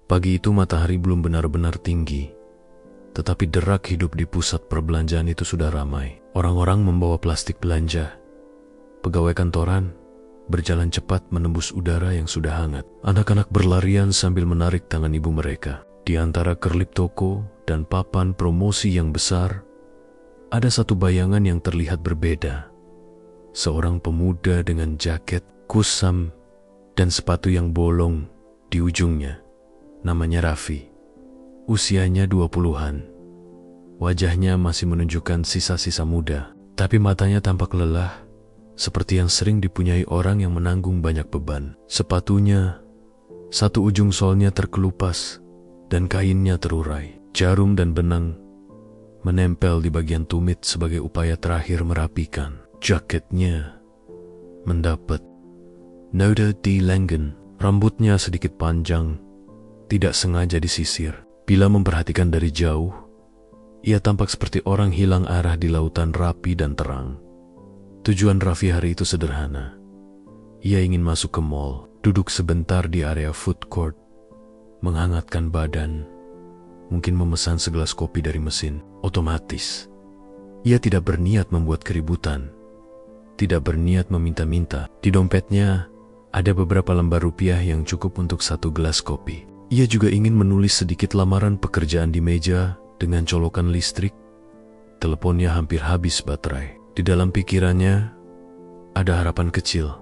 Pagi itu matahari belum benar-benar tinggi, tetapi derak hidup di pusat perbelanjaan itu sudah ramai. Orang-orang membawa plastik belanja. Pegawai kantoran berjalan cepat menembus udara yang sudah hangat. Anak-anak berlarian sambil menarik tangan ibu mereka. Di antara kerlip toko dan papan promosi yang besar, ada satu bayangan yang terlihat berbeda. Seorang pemuda dengan jaket kusam dan sepatu yang bolong di ujungnya. Namanya Raffi. Usianya 20-an. Wajahnya masih menunjukkan sisa-sisa muda, tapi matanya tampak lelah, seperti yang sering dipunyai orang yang menanggung banyak beban. Sepatunya, satu ujung solnya terkelupas dan kainnya terurai. Jarum dan benang menempel di bagian tumit sebagai upaya terakhir merapikan. Jaketnya mendapat noda di lengan. Rambutnya sedikit panjang, tidak sengaja disisir. Bila memperhatikan dari jauh, ia tampak seperti orang hilang arah di lautan rapi dan terang. Tujuan Raffi hari itu sederhana. Ia ingin masuk ke mall, duduk sebentar di area food court, menghangatkan badan, mungkin memesan segelas kopi dari mesin otomatis. Ia tidak berniat membuat keributan, tidak berniat meminta-minta. Di dompetnya ada beberapa lembar rupiah yang cukup untuk satu gelas kopi. Ia juga ingin menulis sedikit lamaran pekerjaan di meja dengan colokan listrik. Teleponnya hampir habis baterai. Di dalam pikirannya ada harapan kecil.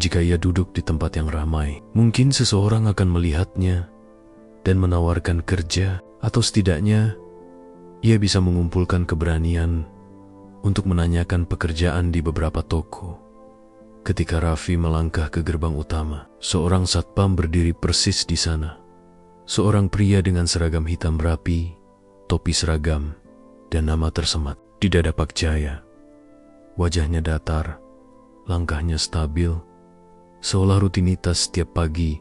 Jika ia duduk di tempat yang ramai, mungkin seseorang akan melihatnya dan menawarkan kerja, atau setidaknya ia bisa mengumpulkan keberanian untuk menanyakan pekerjaan di beberapa toko. Ketika Raffi melangkah ke gerbang utama, seorang satpam berdiri persis di sana. Seorang pria dengan seragam hitam rapi, topi seragam, dan nama tersemat di dada Pak Jaya. Wajahnya datar, langkahnya stabil, seolah rutinitas setiap pagi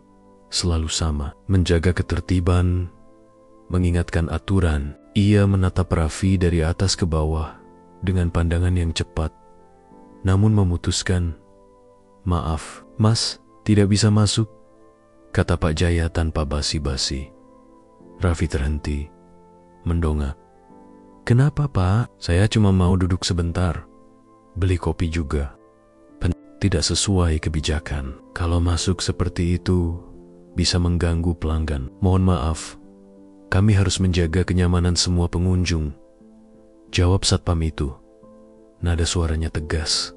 selalu sama. Menjaga ketertiban, mengingatkan aturan. Ia menatap Raffi dari atas ke bawah dengan pandangan yang cepat, namun memutuskan, "Maaf, Mas, tidak bisa masuk," kata Pak Jaya tanpa basi-basi. Raffi terhenti, mendongak. "Kenapa, Pak? Saya cuma mau duduk sebentar. Beli kopi juga." Tidak sesuai kebijakan. Kalau masuk seperti itu, bisa mengganggu pelanggan. "Mohon maaf, kami harus menjaga kenyamanan semua pengunjung," jawab satpam itu. Nada suaranya tegas,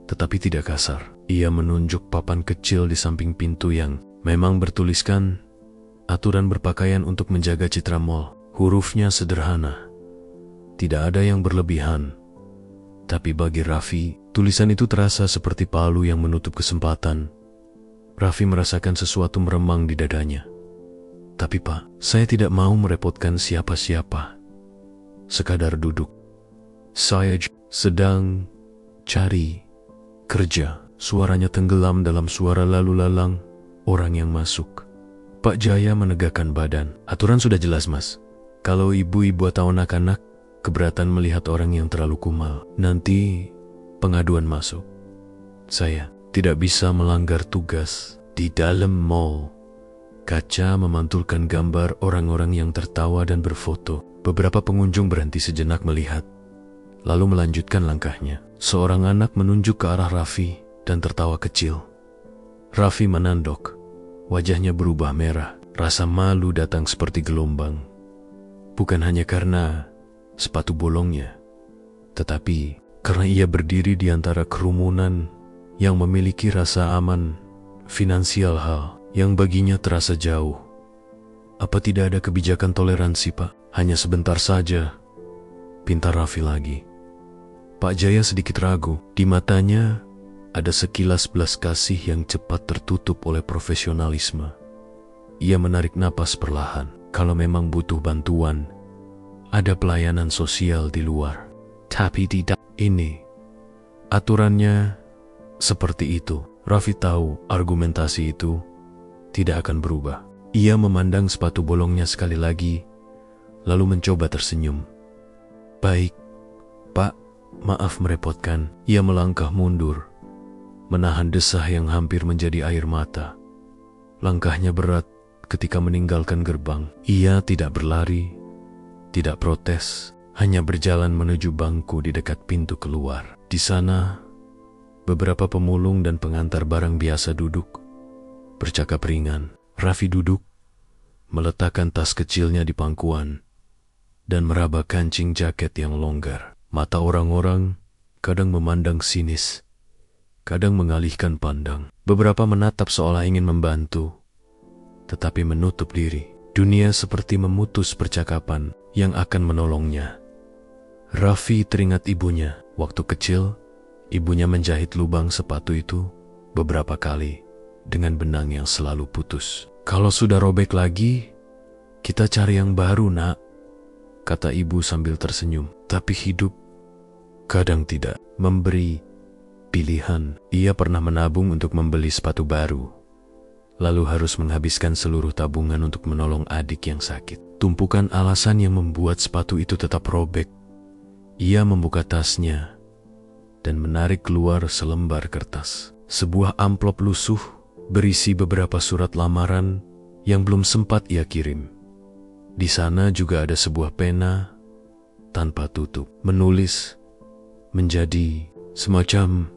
tetapi tidak kasar. Ia menunjuk papan kecil di samping pintu yang memang bertuliskan aturan berpakaian untuk menjaga citra mall. Hurufnya sederhana, tidak ada yang berlebihan. Tapi bagi Raffi, tulisan itu terasa seperti palu yang menutup kesempatan. Raffi merasakan sesuatu meremang di dadanya. "Tapi Pak, saya tidak mau merepotkan siapa-siapa. Sekadar duduk. Saya sedang cari kerja." Suaranya tenggelam dalam suara lalu lalang orang yang masuk. Pak Jaya menegakkan badan. "Aturan sudah jelas, Mas. Kalau ibu-ibu atau anak-anak keberatan melihat orang yang terlalu kumal, nanti pengaduan masuk. Saya tidak bisa melanggar tugas." Di dalam mall, kaca memantulkan gambar orang-orang yang tertawa dan berfoto. Beberapa pengunjung berhenti sejenak melihat, lalu melanjutkan langkahnya. Seorang anak menunjuk ke arah Raffi dan tertawa kecil. Raffi menandok. Wajahnya berubah merah. Rasa malu datang seperti gelombang. Bukan hanya karena sepatu bolongnya, tetapi karena ia berdiri di antara kerumunan yang memiliki rasa aman finansial, hal yang baginya terasa jauh. "Apa tidak ada kebijakan toleransi, Pak? Hanya sebentar saja," pinta Raffi lagi. Pak Jaya sedikit ragu. Di matanya ada sekilas belas kasih yang cepat tertutup oleh profesionalisme. Ia menarik napas perlahan. Kalau memang butuh bantuan, ada pelayanan sosial di luar. Tapi tidak. Ini aturannya seperti itu. Raffi tahu argumentasi itu tidak akan berubah. Ia memandang sepatu bolongnya sekali lagi, lalu mencoba tersenyum. "Baik, Pak, maaf merepotkan." Ia melangkah mundur, menahan desah yang hampir menjadi air mata. Langkahnya berat ketika meninggalkan gerbang. Ia tidak berlari, tidak protes, hanya berjalan menuju bangku di dekat pintu keluar. Di sana, beberapa pemulung dan pengantar barang biasa duduk, bercakap ringan. Raffi duduk, meletakkan tas kecilnya di pangkuan, dan meraba kancing jaket yang longgar. Mata orang-orang kadang memandang sinis, kadang mengalihkan pandang. Beberapa menatap seolah ingin membantu, tetapi menutup diri. Dunia seperti memutus percakapan yang akan menolongnya. Raffi teringat ibunya. Waktu kecil, ibunya menjahit lubang sepatu itu beberapa kali dengan benang yang selalu putus. "Kalau sudah robek lagi, kita cari yang baru, Nak," kata ibu sambil tersenyum. Tapi hidup kadang tidak memberi pilihan. Ia pernah menabung untuk membeli sepatu baru, lalu harus menghabiskan seluruh tabungan untuk menolong adik yang sakit. Tumpukan alasan yang membuat sepatu itu tetap robek. Ia membuka tasnya dan menarik keluar selembar kertas. Sebuah amplop lusuh berisi beberapa surat lamaran yang belum sempat ia kirim. Di sana juga ada sebuah pena tanpa tutup. Menulis menjadi semacam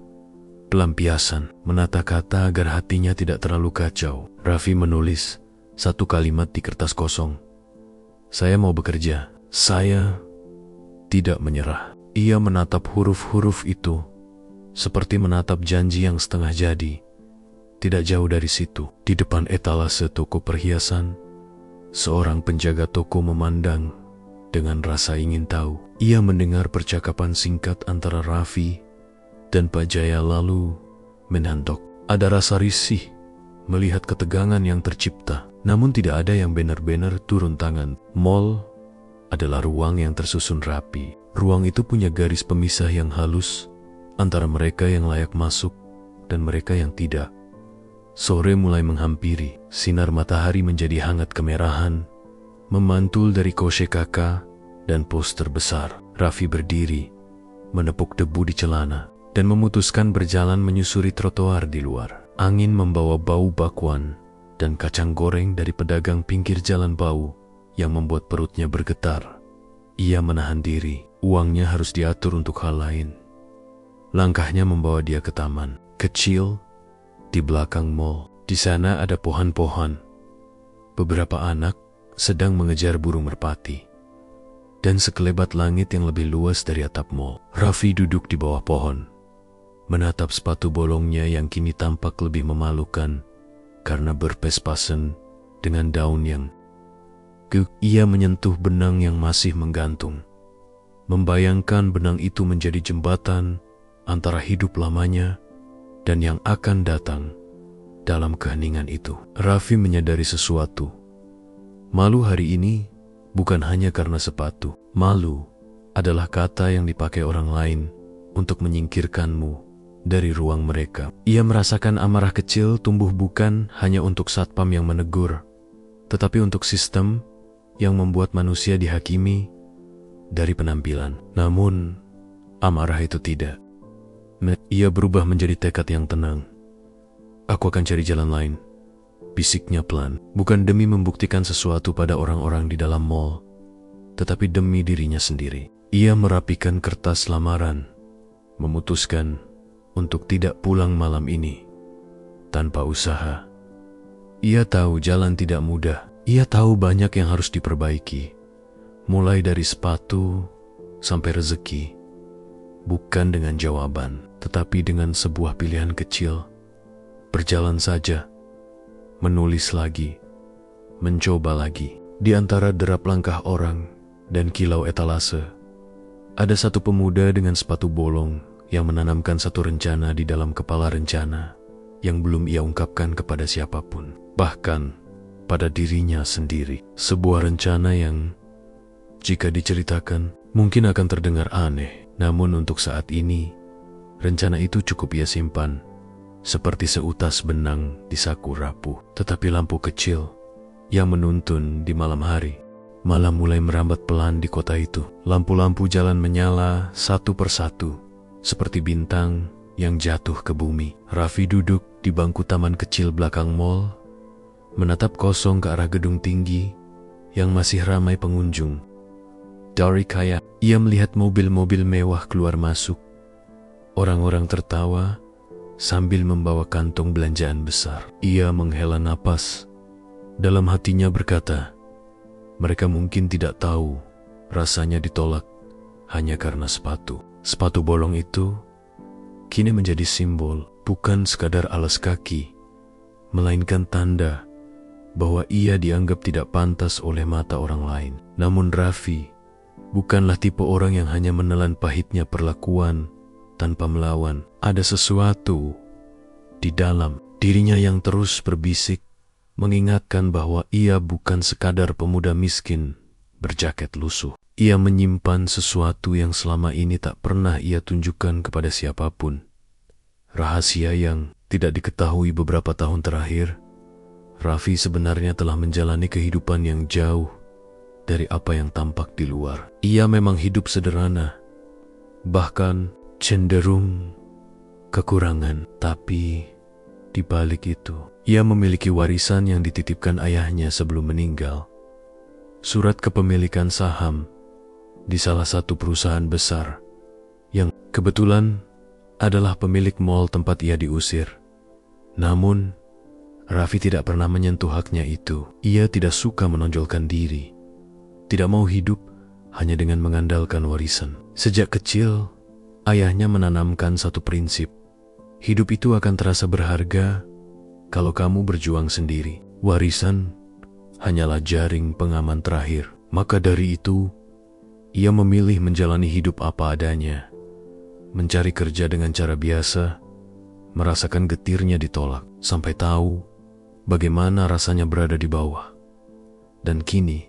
pelampiasan, menata kata agar hatinya tidak terlalu kacau. Raffi menulis satu kalimat di kertas kosong. "Saya mau bekerja. Saya tidak menyerah." Ia menatap huruf-huruf itu seperti menatap janji yang setengah jadi. Tidak jauh dari situ, di depan etalase toko perhiasan, seorang penjaga toko memandang dengan rasa ingin tahu. Ia mendengar percakapan singkat antara Raffi dan Pak Jaya lalu menandok. Ada rasa risih melihat ketegangan yang tercipta, namun tidak ada yang benar-benar turun tangan. Mall adalah ruang yang tersusun rapi. Ruang itu punya garis pemisah yang halus antara mereka yang layak masuk dan mereka yang tidak. Sore mulai menghampiri, sinar matahari menjadi hangat kemerahan, memantul dari kose kakak dan poster besar. Raffi berdiri, menepuk debu di celana, dan memutuskan berjalan menyusuri trotoar di luar. Angin membawa bau bakwan dan kacang goreng dari pedagang pinggir jalan, bau yang membuat perutnya bergetar. Ia menahan diri, uangnya harus diatur untuk hal lain. Langkahnya membawa dia ke taman kecil di belakang mall. Di sana ada pohon-pohon. Beberapa anak sedang mengejar burung merpati. Dan sekelebat langit yang lebih luas dari atap mall. Raffi duduk di bawah pohon, menatap sepatu bolongnya yang kini tampak lebih memalukan karena berpes-pasen dengan daun yang guk. Ia menyentuh benang yang masih menggantung, membayangkan benang itu menjadi jembatan antara hidup lamanya dan yang akan datang. Dalam keheningan itu, Raffi menyadari sesuatu. Malu hari ini bukan hanya karena sepatu. Malu adalah kata yang dipakai orang lain untuk menyingkirkanmu dari ruang mereka. Ia merasakan amarah kecil tumbuh bukan hanya untuk satpam yang menegur, tetapi untuk sistem yang membuat manusia dihakimi dari penampilan. Namun, amarah itu tidak. Ia berubah menjadi tekad yang tenang. "Aku akan cari jalan lain," bisiknya pelan. Bukan demi membuktikan sesuatu pada orang-orang di dalam mall, tetapi demi dirinya sendiri. Ia merapikan kertas lamaran, memutuskan untuk tidak pulang malam ini tanpa usaha. Ia tahu jalan tidak mudah. Ia tahu banyak yang harus diperbaiki, mulai dari sepatu sampai rezeki. Bukan dengan jawaban, tetapi dengan sebuah pilihan kecil. Berjalan saja, menulis lagi, mencoba lagi. Di antara derap langkah orang dan kilau etalase, ada satu pemuda dengan sepatu bolong yang menanamkan satu rencana di dalam kepala, rencana yang belum ia ungkapkan kepada siapapun, bahkan pada dirinya sendiri. Sebuah rencana yang, jika diceritakan, mungkin akan terdengar aneh. Namun untuk saat ini, rencana itu cukup ia simpan, seperti seutas benang di saku rapuh. Tetapi lampu kecil yang menuntun di malam hari. Malam mulai merambat pelan di kota itu. Lampu-lampu jalan menyala satu persatu, seperti bintang yang jatuh ke bumi. Raffi duduk di bangku taman kecil belakang mall, menatap kosong ke arah gedung tinggi yang masih ramai pengunjung. Dari kaya, ia melihat mobil-mobil mewah keluar masuk. Orang-orang tertawa sambil membawa kantong belanjaan besar. Ia menghela napas. Dalam hatinya berkata, mereka mungkin tidak tahu rasanya ditolak hanya karena sepatu. Sepatu bolong itu kini menjadi simbol, bukan sekadar alas kaki, melainkan tanda bahwa ia dianggap tidak pantas oleh mata orang lain. Namun Raffi bukanlah tipe orang yang hanya menelan pahitnya perlakuan tanpa melawan. Ada sesuatu di dalam dirinya yang terus berbisik, mengingatkan bahwa ia bukan sekadar pemuda miskin berjaket lusuh. Ia menyimpan sesuatu yang selama ini tak pernah ia tunjukkan kepada siapapun. Rahasia yang tidak diketahui beberapa tahun terakhir, Raffi sebenarnya telah menjalani kehidupan yang jauh dari apa yang tampak di luar. Ia memang hidup sederhana, bahkan cenderung kekurangan. Tapi di balik itu, ia memiliki warisan yang dititipkan ayahnya sebelum meninggal. Surat kepemilikan saham di salah satu perusahaan besar yang kebetulan adalah pemilik mal tempat ia diusir. Namun, Raffi tidak pernah menyentuh haknya itu. Ia tidak suka menonjolkan diri, tidak mau hidup hanya dengan mengandalkan warisan. Sejak kecil, ayahnya menanamkan satu prinsip. Hidup itu akan terasa berharga kalau kamu berjuang sendiri. Warisan hanyalah jaring pengaman terakhir. Maka dari itu, ia memilih menjalani hidup apa adanya, mencari kerja dengan cara biasa, merasakan getirnya ditolak, sampai tahu bagaimana rasanya berada di bawah. Dan kini,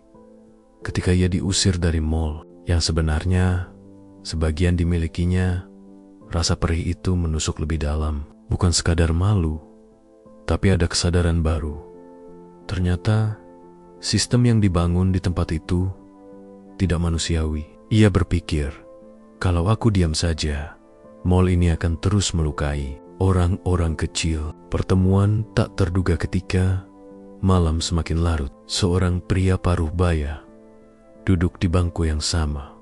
ketika ia diusir dari mal yang sebenarnya sebagian dimilikinya, rasa perih itu menusuk lebih dalam. Bukan sekadar malu, tapi ada kesadaran baru. Ternyata, sistem yang dibangun di tempat itu tidak manusiawi. Ia berpikir, kalau aku diam saja, mal ini akan terus melukai orang-orang kecil. Pertemuan tak terduga ketika malam semakin larut. Seorang pria paruh baya duduk di bangku yang sama,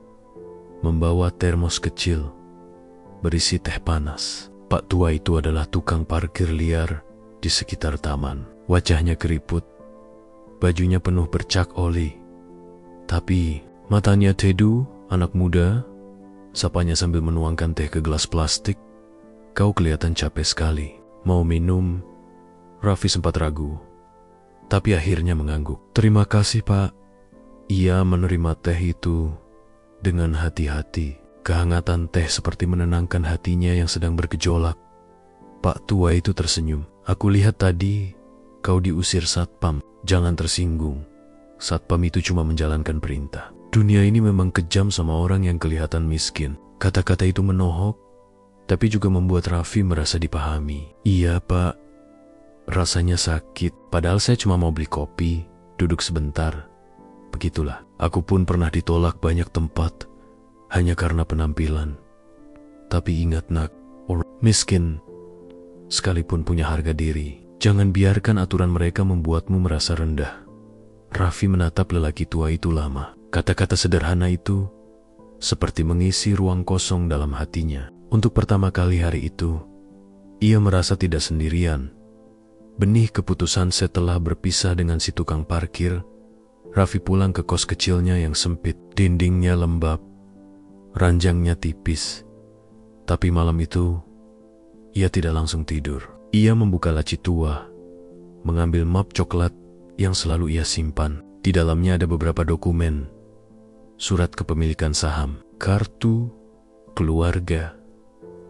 membawa termos kecil berisi teh panas. Pak tua itu adalah tukang parkir liar di sekitar taman. Wajahnya keriput, bajunya penuh bercak oli. Tapi matanya teduh, anak muda, sapanya sambil menuangkan teh ke gelas plastik. Kau kelihatan capek sekali. Mau minum? Raffi sempat ragu, tapi akhirnya mengangguk. Terima kasih, Pak. Ia menerima teh itu dengan hati-hati. Kehangatan teh seperti menenangkan hatinya yang sedang bergejolak. Pak tua itu tersenyum. Aku lihat tadi kau diusir satpam. Jangan tersinggung. Satpam itu cuma menjalankan perintah. Dunia ini memang kejam sama orang yang kelihatan miskin. Kata-kata itu menohok, tapi juga membuat Raffi merasa dipahami. Iya, Pak. Rasanya sakit. Padahal saya cuma mau beli kopi, duduk sebentar. Begitulah. Aku pun pernah ditolak banyak tempat hanya karena penampilan. Tapi ingat nak, orang miskin sekalipun punya harga diri. Jangan biarkan aturan mereka membuatmu merasa rendah. Raffi menatap lelaki tua itu lama. Kata-kata sederhana itu seperti mengisi ruang kosong dalam hatinya. Untuk pertama kali hari itu, ia merasa tidak sendirian. Benih keputusan setelah berpisah dengan si tukang parkir, Raffi pulang ke kos kecilnya yang sempit. Dindingnya lembab, ranjangnya tipis. Tapi malam itu, ia tidak langsung tidur. Ia membuka laci tua, mengambil map coklat yang selalu ia simpan. Di dalamnya ada beberapa dokumen, surat kepemilikan saham, kartu keluarga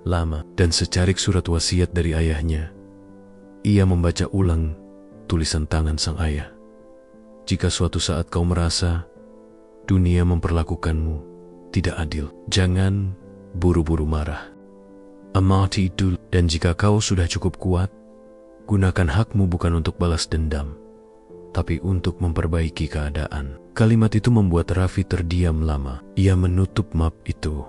lama, dan secarik surat wasiat dari ayahnya. Ia membaca ulang tulisan tangan sang ayah. Jika suatu saat kau merasa dunia memperlakukanmu tidak adil, jangan buru-buru marah. Amati dulu, dan jika kau sudah cukup kuat, gunakan hakmu bukan untuk balas dendam, tapi untuk memperbaiki keadaan. Kalimat itu membuat Raffi terdiam lama. Ia menutup map itu,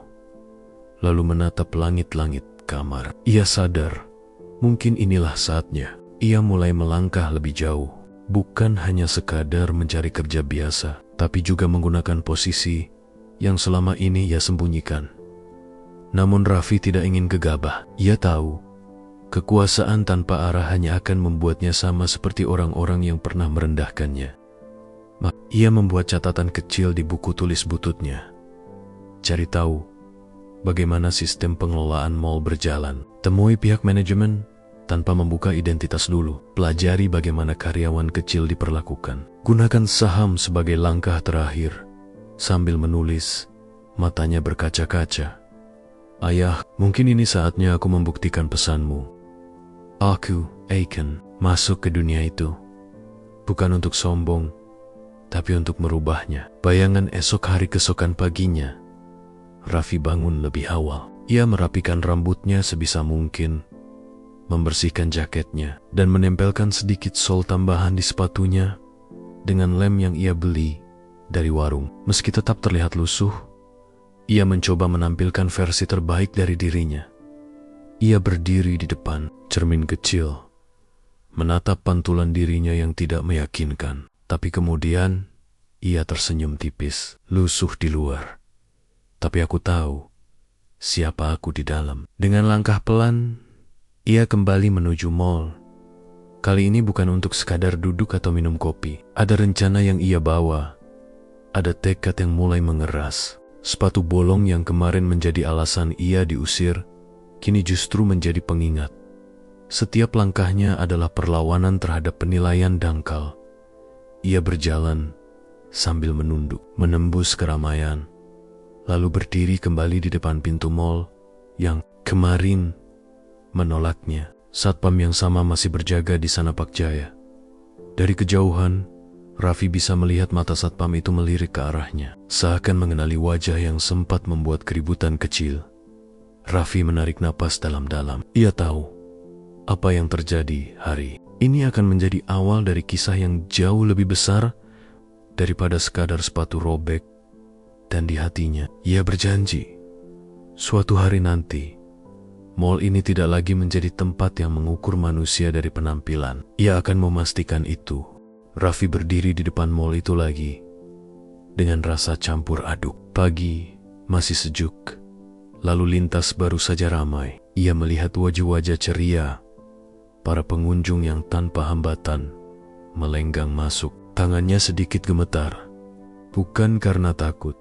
lalu menatap langit-langit kamar. Ia sadar, mungkin inilah saatnya. Ia mulai melangkah lebih jauh. Bukan hanya sekadar mencari kerja biasa, tapi juga menggunakan posisi yang selama ini ia sembunyikan. Namun Raffi tidak ingin gegabah. Ia tahu, kekuasaan tanpa arah hanya akan membuatnya sama seperti orang-orang yang pernah merendahkannya. Ia membuat catatan kecil di buku tulis bututnya. Cari tahu bagaimana sistem pengelolaan mall berjalan. Temui pihak manajemen tanpa membuka identitas dulu. Pelajari bagaimana karyawan kecil diperlakukan. Gunakan saham sebagai langkah terakhir. Sambil menulis, matanya berkaca-kaca. Ayah, mungkin ini saatnya aku membuktikan pesanmu. Aku akan masuk ke dunia itu. Bukan untuk sombong, tapi untuk merubahnya. Bayangan esok hari keesokan paginya, Raffi bangun lebih awal. Ia merapikan rambutnya sebisa mungkin, membersihkan jaketnya, dan menempelkan sedikit sol tambahan di sepatunya dengan lem yang ia beli dari warung. Meski tetap terlihat lusuh, ia mencoba menampilkan versi terbaik dari dirinya. Ia berdiri di depan cermin kecil, menatap pantulan dirinya yang tidak meyakinkan. Tapi kemudian, ia tersenyum tipis. Lusuh di luar, tapi aku tahu siapa aku di dalam. Dengan langkah pelan, ia kembali menuju mall. Kali ini bukan untuk sekadar duduk atau minum kopi. Ada rencana yang ia bawa. Ada tekad yang mulai mengeras. Sepatu bolong yang kemarin menjadi alasan ia diusir, kini justru menjadi pengingat. Setiap langkahnya adalah perlawanan terhadap penilaian dangkal. Ia berjalan sambil menunduk, menembus keramaian, lalu berdiri kembali di depan pintu mall yang kemarin menolaknya. Satpam yang sama masih berjaga di sana Pak Jaya. Dari kejauhan, Raffi bisa melihat mata satpam itu melirik ke arahnya, seakan mengenali wajah yang sempat membuat keributan kecil. Raffi menarik napas dalam-dalam. Ia tahu apa yang terjadi hari ini akan menjadi awal dari kisah yang jauh lebih besar daripada sekadar sepatu robek. Dan di hatinya, ia berjanji, suatu hari nanti, mall ini tidak lagi menjadi tempat yang mengukur manusia dari penampilan. Ia akan memastikan itu. Raffi berdiri di depan mall itu lagi, dengan rasa campur aduk. Pagi masih sejuk, lalu lintas baru saja ramai. Ia melihat wajah-wajah ceria, para pengunjung yang tanpa hambatan melenggang masuk. Tangannya sedikit gemetar, bukan karena takut,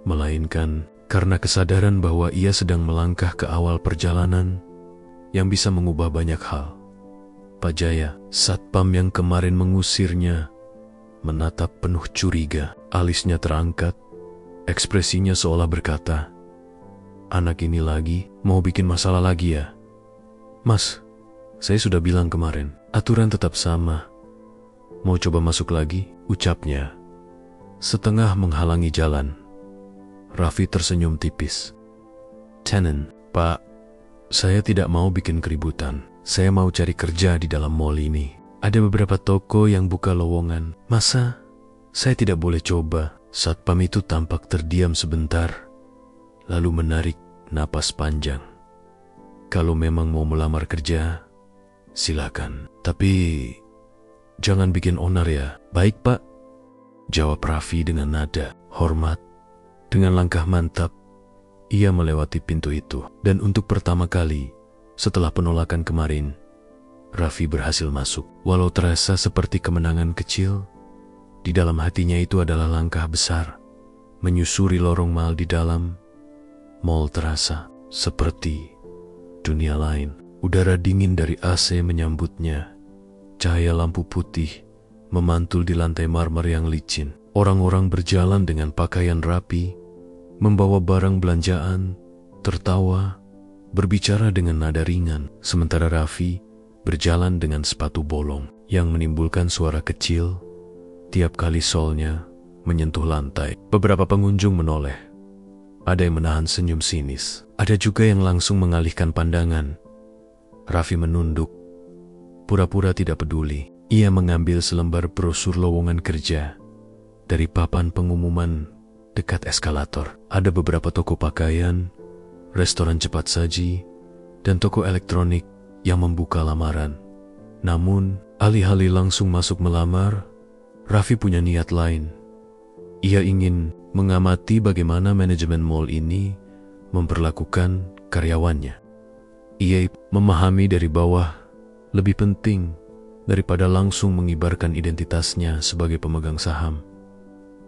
melainkan karena kesadaran bahwa ia sedang melangkah ke awal perjalanan yang bisa mengubah banyak hal. Pak Jaya, satpam yang kemarin mengusirnya, menatap penuh curiga. Alisnya terangkat, ekspresinya seolah berkata, "Anak ini lagi mau bikin masalah lagi ya?" "Mas, saya sudah bilang kemarin, aturan tetap sama. Mau coba masuk lagi?" ucapnya, setengah menghalangi jalan. Raffi tersenyum tipis. "Tenant, Pak, saya tidak mau bikin keributan. Saya mau cari kerja di dalam mall ini. Ada beberapa toko yang buka lowongan. Masa saya tidak boleh coba?" Satpam itu tampak terdiam sebentar, lalu menarik napas panjang. "Kalau memang mau melamar kerja, silakan. Tapi jangan bikin onar ya." "Baik, Pak," jawab Raffi dengan nada hormat. Dengan langkah mantap, ia melewati pintu itu. Dan untuk pertama kali setelah penolakan kemarin, Raffi berhasil masuk. Walau terasa seperti kemenangan kecil, di dalam hatinya itu adalah langkah besar. Menyusuri lorong mall di dalam, mall terasa seperti dunia lain. Udara dingin dari AC menyambutnya. Cahaya lampu putih memantul di lantai marmer yang licin. Orang-orang berjalan dengan pakaian rapi, membawa barang belanjaan, tertawa, berbicara dengan nada ringan. Sementara Raffi berjalan dengan sepatu bolong yang menimbulkan suara kecil tiap kali solnya menyentuh lantai. Beberapa pengunjung menoleh. Ada yang menahan senyum sinis. Ada juga yang langsung mengalihkan pandangan. Raffi menunduk, pura-pura tidak peduli. Ia mengambil selembar brosur lowongan kerja dari papan pengumuman dekat eskalator. Ada beberapa toko pakaian, restoran cepat saji, dan toko elektronik yang membuka lamaran. Namun, Alih-alih langsung masuk melamar, Raffi punya niat lain. Ia ingin mengamati bagaimana manajemen mall ini memperlakukan karyawannya. Ia memahami dari bawah lebih penting daripada langsung mengibarkan identitasnya sebagai pemegang saham.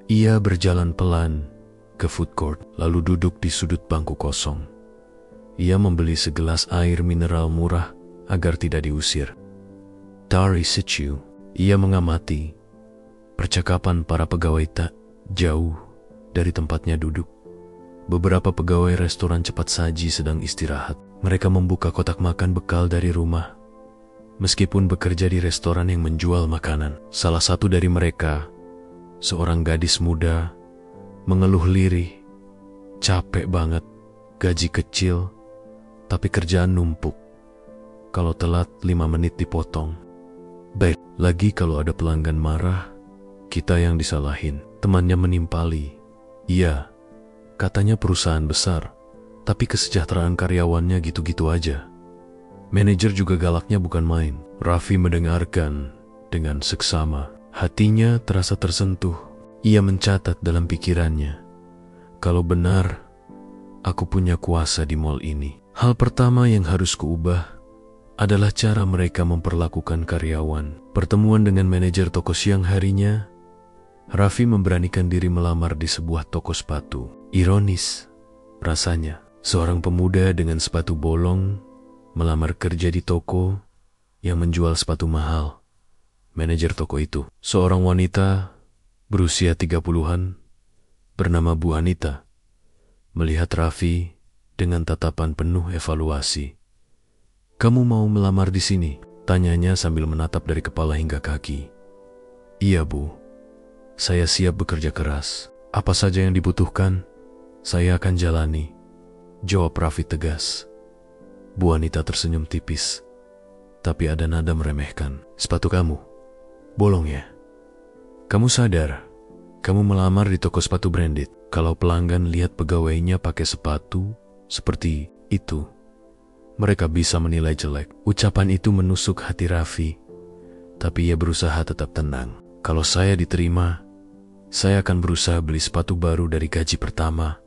Ia berjalan pelan ke food court, lalu duduk di sudut bangku kosong. Ia membeli segelas air mineral murah agar tidak diusir. Dari situ, ia mengamati percakapan para pegawai tak jauh dari tempatnya duduk. Beberapa pegawai restoran cepat saji sedang istirahat. Mereka membuka kotak makan bekal dari rumah. Meskipun bekerja di restoran yang menjual makanan, salah satu dari mereka, seorang gadis muda, mengeluh lirih. Capek banget, gaji kecil, tapi kerjaan numpuk. Kalau telat 5 menit dipotong. Baik, lagi kalau ada pelanggan marah, kita yang disalahin. Temannya menimpali. Iya, katanya perusahaan besar, tapi kesejahteraan karyawannya gitu-gitu aja. Manajer juga galaknya bukan main. Raffi mendengarkan dengan seksama. Hatinya terasa tersentuh. Ia mencatat dalam pikirannya, kalau benar aku punya kuasa di mall ini, hal pertama yang harus kuubah adalah cara mereka memperlakukan karyawan. Pertemuan dengan manajer toko siang harinya, Raffi memberanikan diri melamar di sebuah toko sepatu. Ironis rasanya, seorang pemuda dengan sepatu bolong melamar kerja di toko yang menjual sepatu mahal. Manajer toko itu, seorang wanita berusia 30-an, bernama Bu Anita, melihat Raffi dengan tatapan penuh evaluasi. "Kamu mau melamar di sini?" tanyanya sambil menatap dari kepala hingga kaki. "Iya, Bu. Saya siap bekerja keras. Apa saja yang dibutuhkan, saya akan jalani," jawab Raffi tegas. Bu Anita tersenyum tipis, tapi ada nada meremehkan. "Sepatu kamu bolong ya? Kamu sadar, kamu melamar di toko sepatu branded. Kalau pelanggan lihat pegawainya pakai sepatu seperti itu, mereka bisa menilai jelek." Ucapan itu menusuk hati Raffi, tapi ia berusaha tetap tenang. "Kalau saya diterima, saya akan berusaha beli sepatu baru dari gaji pertama.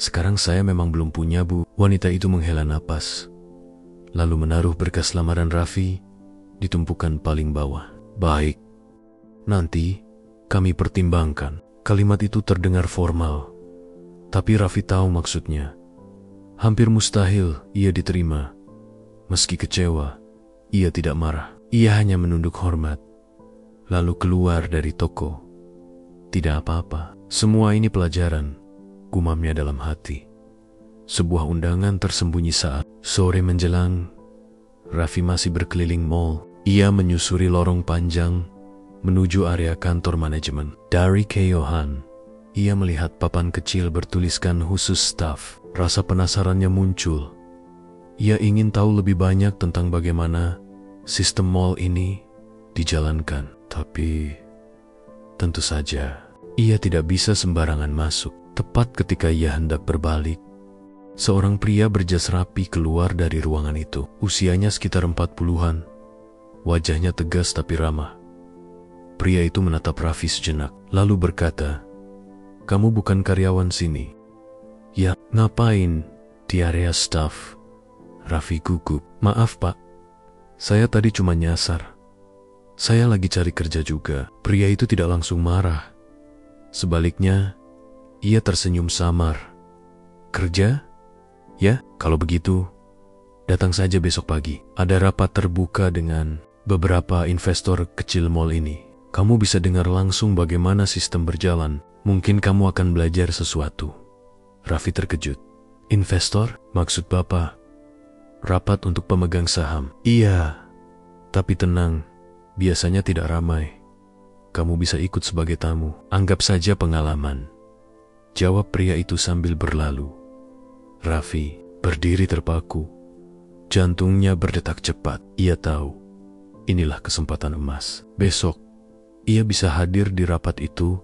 Sekarang saya memang belum punya, Bu." Wanita itu menghela napas, lalu menaruh berkas lamaran Raffi di tumpukan paling bawah. "Baik, nanti kami pertimbangkan." Kalimat itu terdengar formal, tapi Raffi tahu maksudnya. Hampir mustahil ia diterima. Meski kecewa, ia tidak marah. Ia hanya menunduk hormat, lalu keluar dari toko. "Tidak apa-apa, semua ini pelajaran," gumamnya dalam hati. Sebuah undangan tersembunyi saat sore menjelang. Raffi masih berkeliling mall. Ia menyusuri lorong panjang menuju area kantor manajemen. Dari kejauhan, ia melihat papan kecil bertuliskan khusus staff. Rasa penasarannya muncul. Ia ingin tahu lebih banyak tentang bagaimana sistem mall ini dijalankan. Tapi tentu saja ia tidak bisa sembarangan masuk. Tepat ketika ia hendak berbalik, seorang pria berjas rapi keluar dari ruangan itu. Usianya sekitar 40-an. Wajahnya tegas tapi ramah. Pria itu menatap Raffi sejenak, lalu berkata, "Kamu bukan karyawan sini?" "Ya, ngapain di area staff?" Raffi gugup. "Maaf, Pak. Saya tadi cuma nyasar. Saya lagi cari kerja juga." Pria itu tidak langsung marah. Sebaliknya, ia tersenyum samar. "Kerja? Ya, kalau begitu, datang saja besok pagi. Ada rapat terbuka dengan beberapa investor kecil mall ini. Kamu bisa dengar langsung bagaimana sistem berjalan. Mungkin kamu akan belajar sesuatu." Raffi terkejut. "Investor? Maksud Bapak rapat untuk pemegang saham?" "Iya, tapi tenang, biasanya tidak ramai. Kamu bisa ikut sebagai tamu. Anggap saja pengalaman," jawab pria itu sambil berlalu. Raffi berdiri terpaku. Jantungnya berdetak cepat. Ia tahu, inilah kesempatan emas. Besok, ia bisa hadir di rapat itu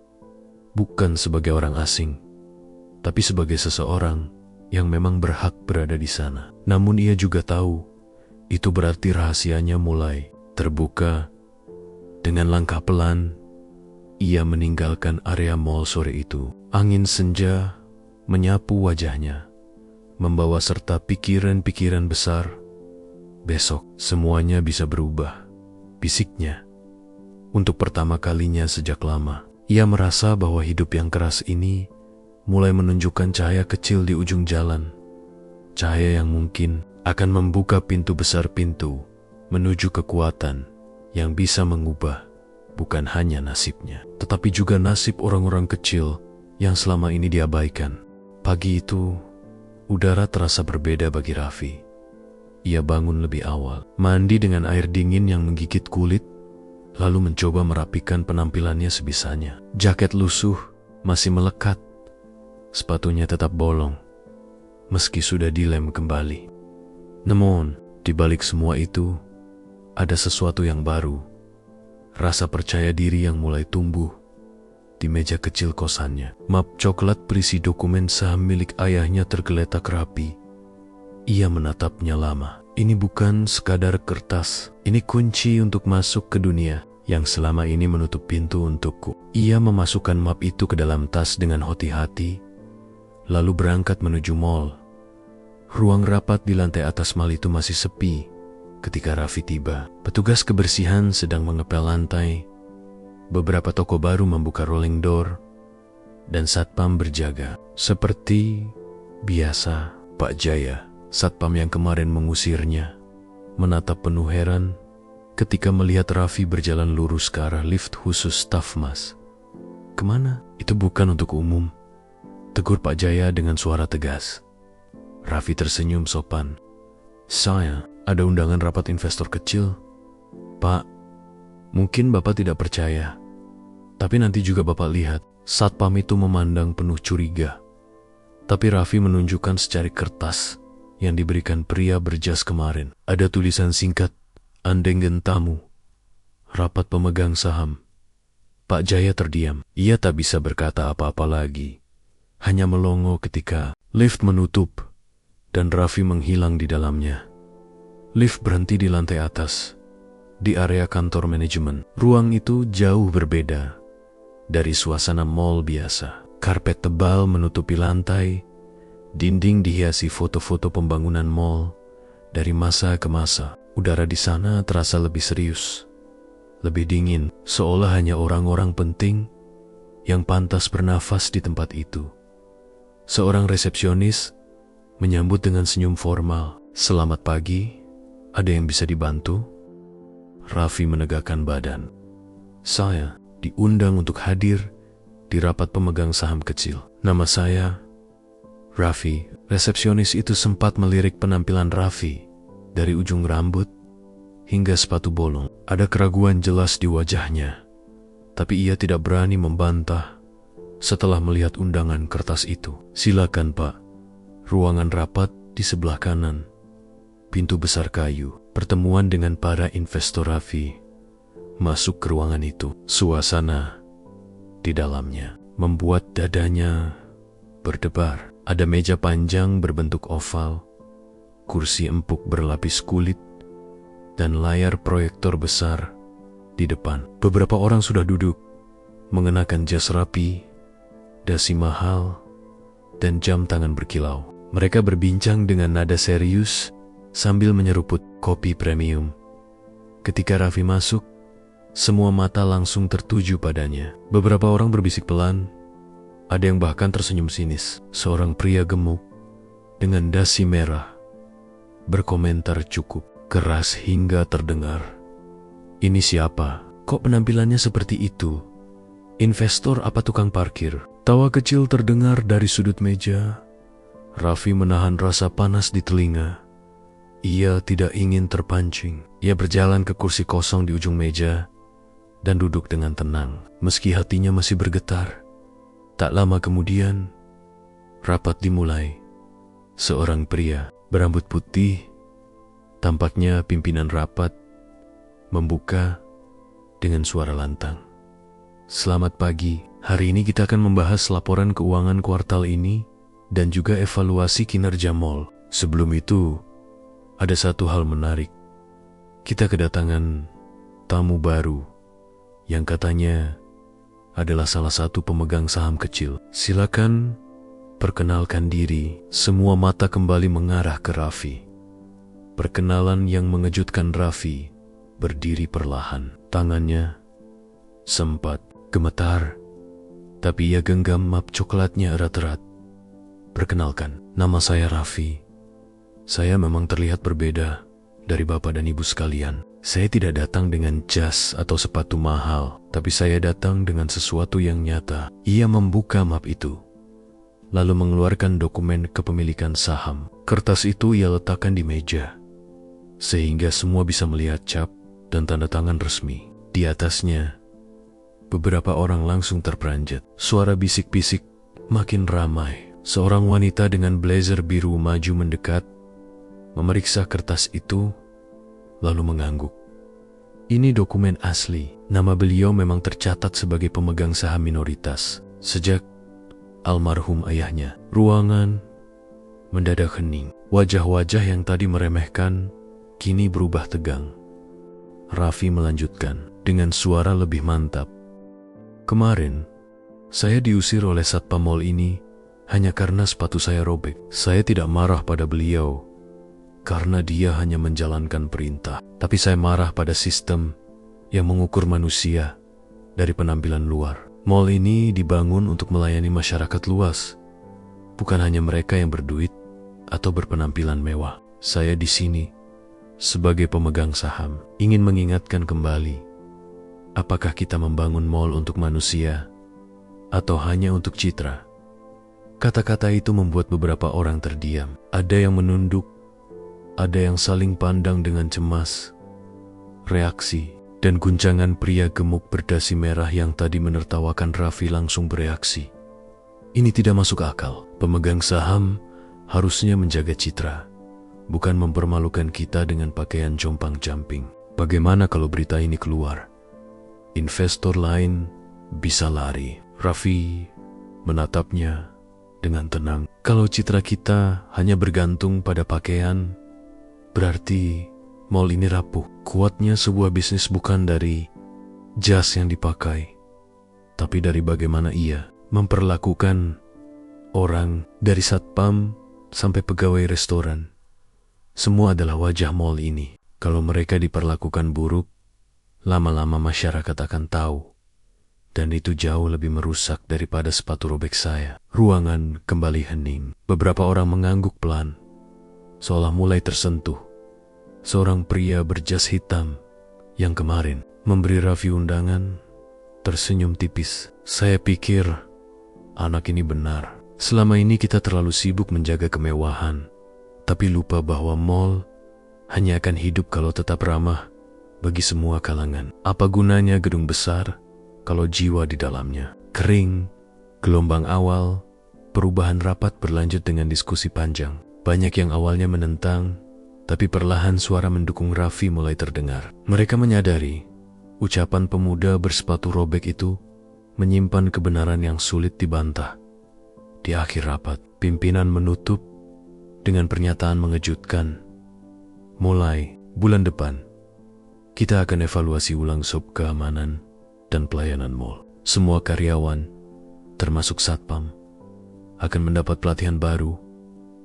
bukan sebagai orang asing, tapi sebagai seseorang yang memang berhak berada di sana. Namun ia juga tahu, itu berarti rahasianya mulai Terbuka, dengan langkah pelan, ia meninggalkan area mal sore itu. Angin senja menyapu wajahnya, membawa serta pikiran-pikiran besar. Besok semuanya bisa berubah, bisiknya. Untuk pertama kalinya sejak lama, ia merasa bahwa hidup yang keras ini mulai menunjukkan cahaya kecil di ujung jalan. Cahaya yang mungkin akan membuka pintu besar pintu menuju kekuatan yang bisa mengubah bukan hanya nasibnya, tetapi juga nasib orang-orang kecil yang selama ini diabaikan. Pagi itu, udara terasa berbeda bagi Raffi. Ia bangun lebih awal, mandi dengan air dingin yang menggigit kulit, lalu mencoba merapikan penampilannya sebisanya. Jaket lusuh masih melekat, sepatunya tetap bolong, meski sudah dilem kembali. Namun, di balik semua itu, ada sesuatu yang baru. Rasa percaya diri yang mulai tumbuh di meja kecil kosannya. Map coklat berisi dokumen saham milik ayahnya tergeletak rapi. Ia menatapnya lama. Ini bukan sekadar kertas. Ini kunci untuk masuk ke dunia yang selama ini menutup pintu untukku. Ia memasukkan map itu ke dalam tas dengan hati-hati, lalu berangkat menuju mall. Ruang rapat di lantai atas mall itu masih sepi ketika Raffi tiba. Petugas kebersihan sedang mengepel lantai. Beberapa toko baru membuka rolling door, dan satpam berjaga. Seperti biasa, Pak Jaya, satpam yang kemarin mengusirnya, menatap penuh heran ketika melihat Raffi berjalan lurus ke arah lift khusus staf mas. Kemana? Itu bukan untuk umum, tegur Pak Jaya dengan suara tegas. Raffi tersenyum sopan. Saya ada undangan rapat investor kecil. Pak, mungkin Bapak tidak percaya, tapi nanti juga Bapak lihat. Satpam itu memandang penuh curiga, tapi Raffi menunjukkan secari kertas yang diberikan pria berjas kemarin. Ada tulisan singkat, Andenggen tamu, rapat pemegang saham. Pak Jaya terdiam. Ia tak bisa berkata apa-apa lagi, hanya melongo ketika lift menutup dan Raffi menghilang di dalamnya. Lift berhenti di lantai atas, di area kantor manajemen. Ruang itu jauh berbeda dari suasana mall biasa. Karpet tebal menutupi lantai, dinding dihiasi foto-foto pembangunan mall dari masa ke masa. Udara di sana terasa lebih serius, lebih dingin, seolah hanya orang-orang penting yang pantas bernafas di tempat itu. Seorang resepsionis menyambut dengan senyum formal. Selamat pagi. Ada yang bisa dibantu? Raffi menegakkan badan. Saya diundang untuk hadir di rapat pemegang saham kecil. Nama saya Raffi. Resepsionis itu sempat melirik penampilan Raffi dari ujung rambut hingga sepatu bolong. Ada keraguan jelas di wajahnya, tapi ia tidak berani membantah setelah melihat undangan kertas itu. Silakan Pak, ruangan rapat di sebelah kanan. Pintu besar kayu. Pertemuan dengan para investor. Raffi masuk ke ruangan itu. Suasana di dalamnya membuat dadanya berdebar. Ada meja panjang berbentuk oval, kursi empuk berlapis kulit, dan layar proyektor besar di depan. Beberapa orang sudah duduk, mengenakan jas rapi, dasi mahal, dan jam tangan berkilau. Mereka berbincang dengan nada serius sambil menyeruput kopi premium. Ketika Raffi masuk, semua mata langsung tertuju padanya. Beberapa orang berbisik pelan, ada yang bahkan tersenyum sinis. Seorang pria gemuk dengan dasi merah berkomentar cukup keras hingga terdengar. Ini siapa? Kok penampilannya seperti itu? Investor apa tukang parkir? Tawa kecil terdengar dari sudut meja. Raffi menahan rasa panas di telinga. Ia tidak ingin terpancing. Ia berjalan ke kursi kosong di ujung meja dan duduk dengan tenang, meski hatinya masih bergetar. Tak lama kemudian, rapat dimulai. Seorang pria berambut putih, tampaknya pimpinan rapat, membuka dengan suara lantang. Selamat pagi, hari ini kita akan membahas laporan keuangan kuartal ini dan juga evaluasi kinerja mall. Sebelum itu, ada satu hal menarik. Kita kedatangan tamu baru yang katanya adalah salah satu pemegang saham kecil. Silakan perkenalkan diri. Semua mata kembali mengarah ke Raffi. Perkenalan yang mengejutkan Raffi berdiri perlahan. Tangannya sempat gemetar, tapi ia genggam map coklatnya erat-erat. Perkenalkan, nama saya Raffi. Saya memang terlihat berbeda dari bapak dan ibu sekalian. Saya tidak datang dengan jas atau sepatu mahal, tapi saya datang dengan sesuatu yang nyata. Ia membuka map itu, lalu mengeluarkan dokumen kepemilikan saham. Kertas itu ia letakkan di meja, sehingga semua bisa melihat cap dan tanda tangan resmi. Di atasnya, beberapa orang langsung terperanjat. Suara bisik-bisik makin ramai. Seorang wanita dengan blazer biru maju mendekat, memeriksa kertas itu, lalu mengangguk. Ini dokumen asli. Nama beliau memang tercatat sebagai pemegang saham minoritas sejak almarhum ayahnya. Ruangan mendadak hening. Wajah-wajah yang tadi meremehkan kini berubah tegang. Raffi melanjutkan dengan suara lebih mantap. Kemarin, saya diusir oleh satpam mal ini hanya karena sepatu saya robek. Saya tidak marah pada beliau karena dia hanya menjalankan perintah. Tapi saya marah pada sistem yang mengukur manusia dari penampilan luar. Mal ini dibangun untuk melayani masyarakat luas, bukan hanya mereka yang berduit atau berpenampilan mewah. Saya di sini sebagai pemegang saham ingin mengingatkan kembali, apakah kita membangun mal untuk manusia atau hanya untuk citra? Kata-kata itu membuat beberapa orang terdiam. Ada yang menunduk, ada yang saling pandang dengan cemas. Reaksi dan guncangan pria gemuk berdasi merah yang tadi menertawakan Raffi langsung bereaksi. Ini tidak masuk akal. Pemegang saham harusnya menjaga citra, bukan mempermalukan kita dengan pakaian compang-camping. Bagaimana kalau berita ini keluar? Investor lain bisa lari. Raffi menatapnya dengan tenang. Kalau citra kita hanya bergantung pada pakaian, berarti mal ini rapuh. Kuatnya sebuah bisnis bukan dari jas yang dipakai, tapi dari bagaimana ia memperlakukan orang, dari satpam sampai pegawai restoran. Semua adalah wajah mal ini. Kalau mereka diperlakukan buruk, lama-lama masyarakat akan tahu. Dan itu jauh lebih merusak daripada sepatu robek saya. Ruangan kembali hening. Beberapa orang mengangguk pelan, seolah mulai tersentuh. Seorang pria berjas hitam yang kemarin memberi Raffi undangan tersenyum tipis. Saya pikir anak ini benar. Selama ini kita terlalu sibuk menjaga kemewahan, tapi lupa bahwa mall hanya akan hidup kalau tetap ramah bagi semua kalangan. Apa gunanya gedung besar kalau jiwa di dalamnya kering? Gelombang awal perubahan rapat berlanjut dengan diskusi panjang. Banyak yang awalnya menentang, tapi perlahan suara mendukung Raffi mulai terdengar. Mereka menyadari ucapan pemuda bersepatu robek itu menyimpan kebenaran yang sulit dibantah. Di akhir rapat, pimpinan menutup dengan pernyataan mengejutkan. Mulai bulan depan, kita akan evaluasi ulang sub keamanan dan pelayanan mal. Semua karyawan, termasuk satpam, akan mendapat pelatihan baru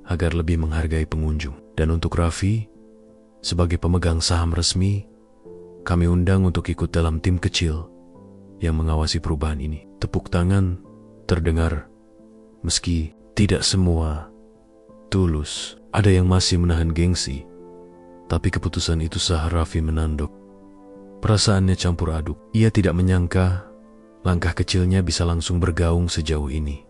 agar lebih menghargai pengunjung. Dan untuk Raffi, sebagai pemegang saham resmi, kami undang untuk ikut dalam tim kecil yang mengawasi perubahan ini. Tepuk tangan terdengar, meski tidak semua tulus. Ada yang masih menahan gengsi, tapi keputusan itu sah. Raffi menanduk. Perasaannya campur aduk. Ia tidak menyangka langkah kecilnya bisa langsung bergaung sejauh ini.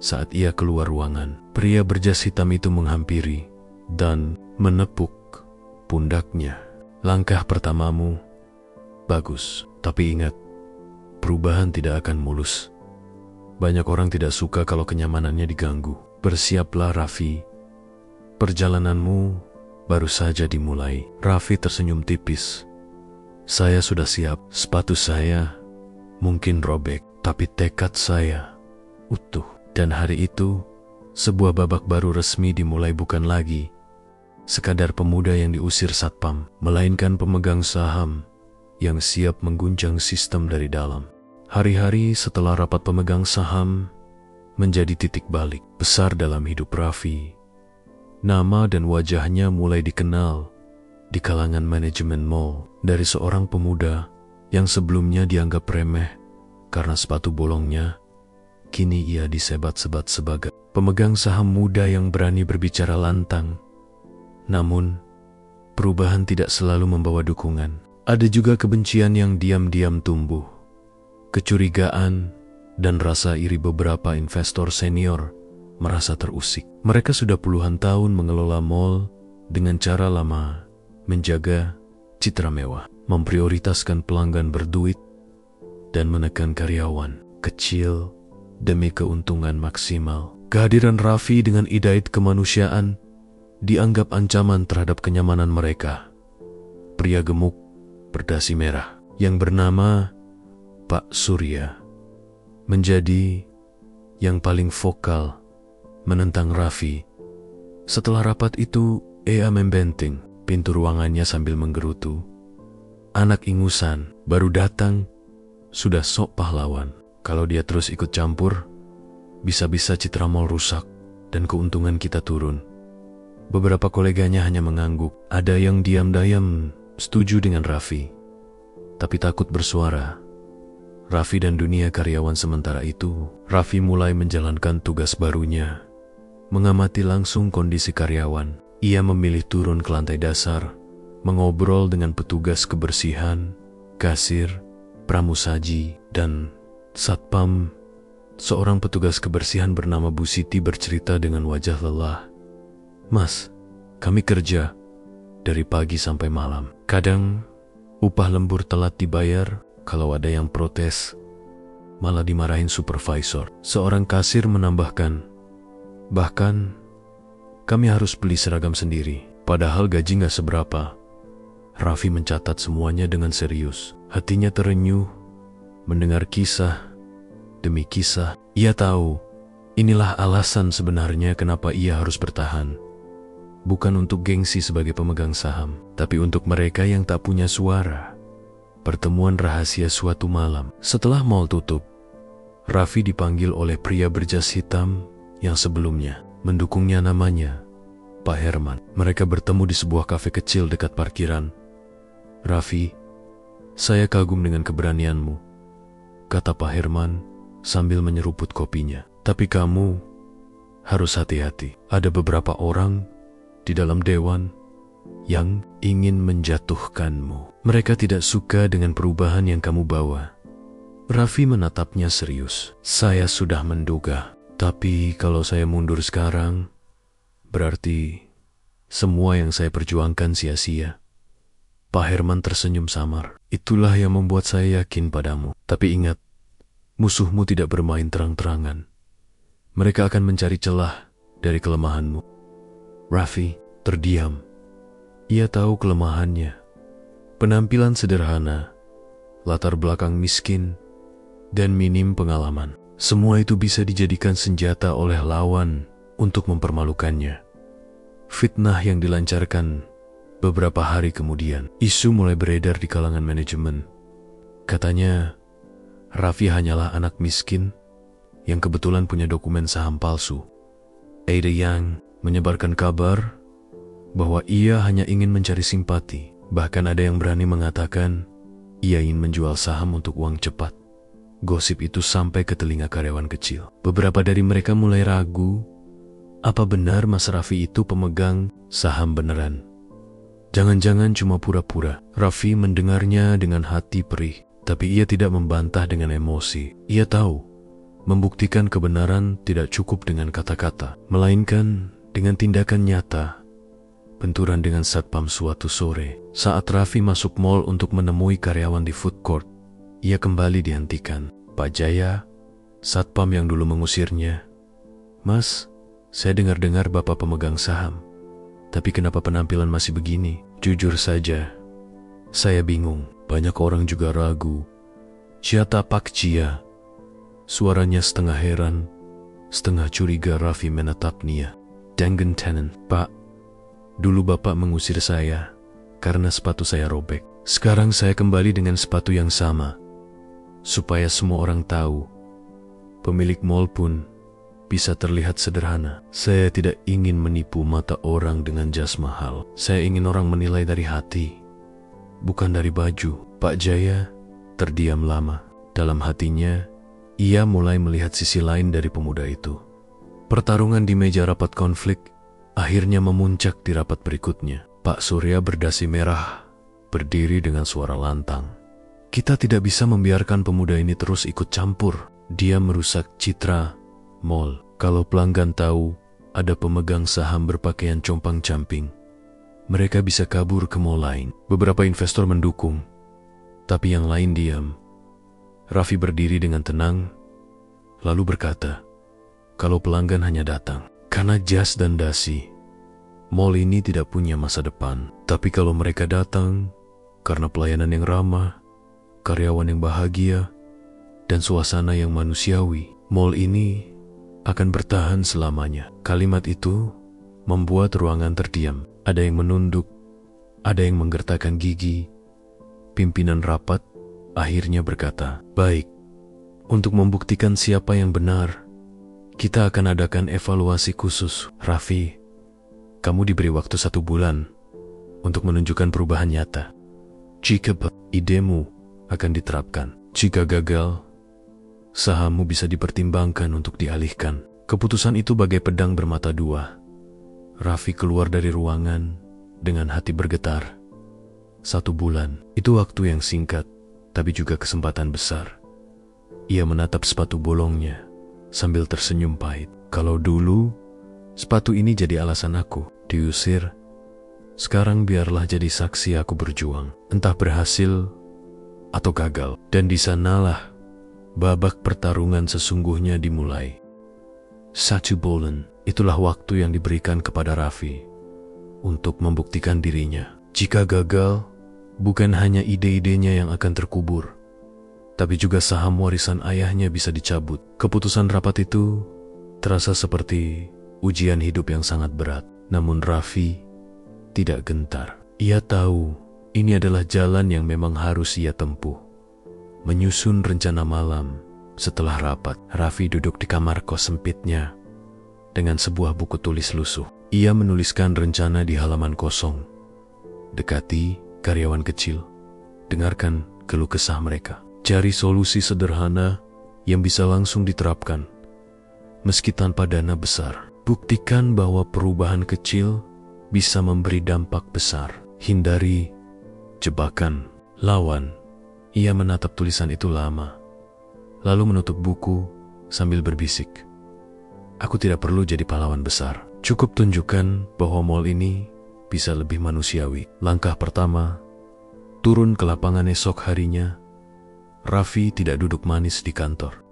Saat ia keluar ruangan, pria berjas hitam itu menghampiri dan menepuk pundaknya. Langkah pertamamu bagus, tapi ingat, perubahan tidak akan mulus. Banyak orang tidak suka kalau kenyamanannya diganggu. Bersiaplah Raffi, perjalananmu baru saja dimulai. Raffi tersenyum tipis. Saya sudah siap. Sepatu saya mungkin robek, tapi tekad saya utuh. Dan hari itu, sebuah babak baru resmi dimulai, bukan lagi sekadar pemuda yang diusir satpam, melainkan pemegang saham yang siap mengguncang sistem dari dalam. Hari-hari setelah rapat pemegang saham menjadi titik balik besar dalam hidup Raffi. Nama dan wajahnya mulai dikenal di kalangan manajemen mall dari seorang pemuda yang sebelumnya dianggap remeh karena sepatu bolongnya. Kini ia disebat-sebat sebagai pemegang saham muda yang berani berbicara lantang. Namun, perubahan tidak selalu membawa dukungan. Ada juga kebencian yang diam-diam tumbuh. Kecurigaan dan rasa iri beberapa investor senior merasa terusik. Mereka sudah puluhan tahun mengelola mall dengan cara lama, menjaga citra mewah, memprioritaskan pelanggan berduit, dan menekan karyawan kecil demi keuntungan maksimal. Kehadiran Raffi dengan idaid kemanusiaan dianggap ancaman terhadap kenyamanan mereka. Pria gemuk berdasi merah yang bernama Pak Surya menjadi yang paling vokal menentang Raffi. Setelah rapat itu, ia membenting pintu ruangannya sambil menggerutu. Anak ingusan baru datang sudah sok pahlawan. Kalau dia terus ikut campur, bisa-bisa citra mall rusak dan keuntungan kita turun. Beberapa koleganya hanya mengangguk. Ada yang diam-diam setuju dengan Raffi, tapi takut bersuara. Raffi dan dunia karyawan sementara itu, Raffi mulai menjalankan tugas barunya, mengamati langsung kondisi karyawan. Ia memilih turun ke lantai dasar, mengobrol dengan petugas kebersihan, kasir, pramusaji, dan satpam. Seorang petugas kebersihan bernama Bu Siti bercerita dengan wajah lelah. "Mas, kami kerja dari pagi sampai malam. Kadang upah lembur telat dibayar, kalau ada yang protes malah dimarahin supervisor." Seorang kasir menambahkan, "Bahkan kami harus beli seragam sendiri, padahal gaji gak seberapa." Raffi mencatat semuanya dengan serius. Hatinya terenyuh mendengar kisah demi kisah. Ia tahu inilah alasan sebenarnya kenapa ia harus bertahan. Bukan untuk gengsi sebagai pemegang saham, tapi untuk mereka yang tak punya suara. Pertemuan rahasia suatu malam. Setelah mall tutup, Raffi dipanggil oleh pria berjas hitam yang sebelumnya mendukungnya, namanya Pak Herman. Mereka bertemu di sebuah kafe kecil dekat parkiran. "Raffi, saya kagum dengan keberanianmu," kata Pak Herman sambil menyeruput kopinya. "Tapi kamu harus hati-hati. Ada beberapa orang di dalam dewan yang ingin menjatuhkanmu. Mereka tidak suka dengan perubahan yang kamu bawa." Raffi menatapnya serius. "Saya sudah menduga, tapi kalau saya mundur sekarang, berarti semua yang saya perjuangkan sia-sia." Pak Herman tersenyum samar. "Itulah yang membuat saya yakin padamu. Tapi ingat, musuhmu tidak bermain terang-terangan. Mereka akan mencari celah dari kelemahanmu." Raffi terdiam. Ia tahu kelemahannya. Penampilan sederhana, latar belakang miskin, dan minim pengalaman. Semua itu bisa dijadikan senjata oleh lawan untuk mempermalukannya. Fitnah yang dilancarkan beberapa hari kemudian. Isu mulai beredar di kalangan manajemen. Katanya, Raffi hanyalah anak miskin yang kebetulan punya dokumen saham palsu. Ada yang menyebarkan kabar bahwa ia hanya ingin mencari simpati. Bahkan ada yang berani mengatakan ia ingin menjual saham untuk uang cepat. Gosip itu sampai ke telinga karyawan kecil. Beberapa dari mereka mulai ragu, apa benar Mas Raffi itu pemegang saham beneran? Jangan-jangan cuma pura-pura. Raffi mendengarnya dengan hati perih, tapi ia tidak membantah dengan emosi. Ia tahu, membuktikan kebenaran tidak cukup dengan kata-kata, melainkan dengan tindakan nyata. Benturan dengan satpam suatu sore. Saat Raffi masuk mall untuk menemui karyawan di food court, ia kembali dihentikan. "Pak Jaya," satpam yang dulu mengusirnya. "Mas, saya dengar-dengar Bapak pemegang saham. Tapi kenapa penampilan masih begini?" "Jujur saja, saya bingung. Banyak orang juga ragu." "Siapa Pak Jia?" Suaranya setengah heran, setengah curiga. Raffi menatap Nia. "Dangan Tenen, Pak. Dulu Bapak mengusir saya karena sepatu saya robek. Sekarang saya kembali dengan sepatu yang sama, supaya semua orang tahu. Pemilik mall pun bisa terlihat sederhana. Saya tidak ingin menipu mata orang dengan jas mahal. Saya ingin orang menilai dari hati, bukan dari baju. Pak Jaya terdiam lama. Dalam hatinya, ia mulai melihat sisi lain dari pemuda itu. Pertarungan di meja rapat konflik akhirnya memuncak di rapat berikutnya. Pak Surya berdasi merah, berdiri dengan suara lantang. Kita tidak bisa membiarkan pemuda ini terus ikut campur. Dia merusak citra mall. Kalau pelanggan tahu ada pemegang saham berpakaian compang-camping, mereka bisa kabur ke mall lain. Beberapa investor mendukung, tapi yang lain diam. Raffi berdiri dengan tenang, lalu berkata, kalau pelanggan hanya datang karena jas dan dasi, mall ini tidak punya masa depan. Tapi kalau mereka datang karena pelayanan yang ramah, karyawan yang bahagia, dan suasana yang manusiawi, mall ini akan bertahan selamanya. Kalimat itu membuat ruangan terdiam. Ada yang menunduk, ada yang menggertakkan gigi. Pimpinan rapat akhirnya berkata, baik, untuk membuktikan siapa yang benar, kita akan adakan evaluasi khusus. Raffi, kamu diberi waktu 1 bulan untuk menunjukkan perubahan nyata. Jika idemu akan diterapkan, jika gagal, sahammu bisa dipertimbangkan untuk dialihkan. Keputusan itu bagai pedang bermata dua. Raffi keluar dari ruangan dengan hati bergetar. 1 bulan, itu waktu yang singkat, tapi juga kesempatan besar. Ia menatap sepatu bolongnya sambil tersenyum pahit. Kalau dulu, sepatu ini jadi alasan aku diusir. Sekarang biarlah jadi saksi aku berjuang, entah berhasil atau gagal. Dan di sanalah babak pertarungan sesungguhnya dimulai. 1 bulan, itulah waktu yang diberikan kepada Raffi untuk membuktikan dirinya. Jika gagal, bukan hanya ide-idenya yang akan terkubur, tapi juga saham warisan ayahnya bisa dicabut. Keputusan rapat itu terasa seperti ujian hidup yang sangat berat. Namun Raffi tidak gentar. Ia tahu ini adalah jalan yang memang harus ia tempuh. Menyusun rencana malam setelah rapat, Raffi duduk di kamar kos sempitnya dengan sebuah buku tulis lusuh. Ia menuliskan rencana di halaman kosong. Dekati karyawan kecil, dengarkan keluh kesah mereka. Cari solusi sederhana yang bisa langsung diterapkan, meski tanpa dana besar. Buktikan bahwa perubahan kecil bisa memberi dampak besar. Hindari jebakan lawan. Ia menatap tulisan itu lama, lalu menutup buku sambil berbisik, aku tidak perlu jadi pahlawan besar. Cukup tunjukkan bahwa mall ini bisa lebih manusiawi. Langkah pertama, turun ke lapangan esok harinya. Raffi tidak duduk manis di kantor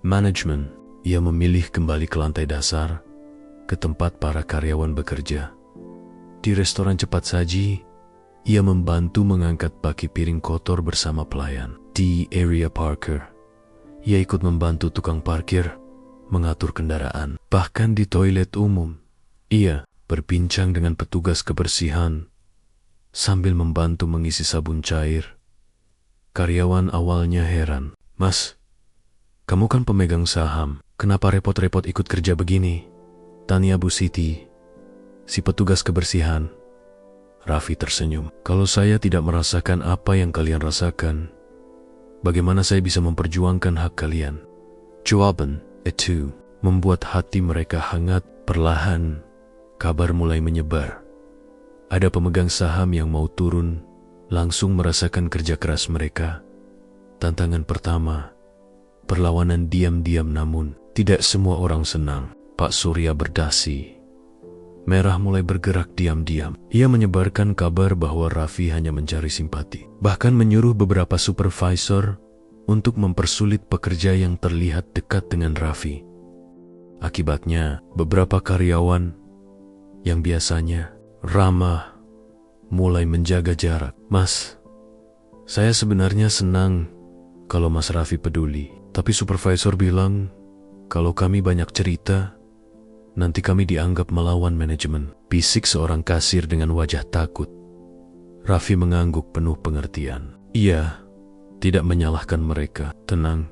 manajemen. Ia memilih kembali ke lantai dasar, ke tempat para karyawan bekerja. Di restoran cepat saji, ia membantu mengangkat baki piring kotor bersama pelayan. Di area parker, ia ikut membantu tukang parkir mengatur kendaraan. Bahkan di toilet umum, ia berbincang dengan petugas kebersihan sambil membantu mengisi sabun cair. Karyawan awalnya heran, "Mas, kamu kan pemegang saham, kenapa repot-repot ikut kerja begini?" tanya Bu Siti, si petugas kebersihan. Raffi tersenyum. "Kalau saya tidak merasakan apa yang kalian rasakan, bagaimana saya bisa memperjuangkan hak kalian?" Jawaban itu membuat hati mereka hangat. Perlahan, kabar mulai menyebar. Ada pemegang saham yang mau turun, langsung merasakan kerja keras mereka. Tantangan pertama, perlawanan diam-diam, namun tidak semua orang senang. Pak Surya berdasi. Merah mulai bergerak diam-diam. Ia menyebarkan kabar bahwa Raffi hanya mencari simpati. Bahkan menyuruh beberapa supervisor untuk mempersulit pekerja yang terlihat dekat dengan Raffi. Akibatnya, beberapa karyawan yang biasanya ramah mulai menjaga jarak. "Mas, saya sebenarnya senang kalau Mas Raffi peduli. Tapi supervisor bilang kalau kami banyak cerita, nanti kami dianggap melawan manajemen," bisik seorang kasir dengan wajah takut. Raffi mengangguk penuh pengertian. Ia tidak menyalahkan mereka. Tenang,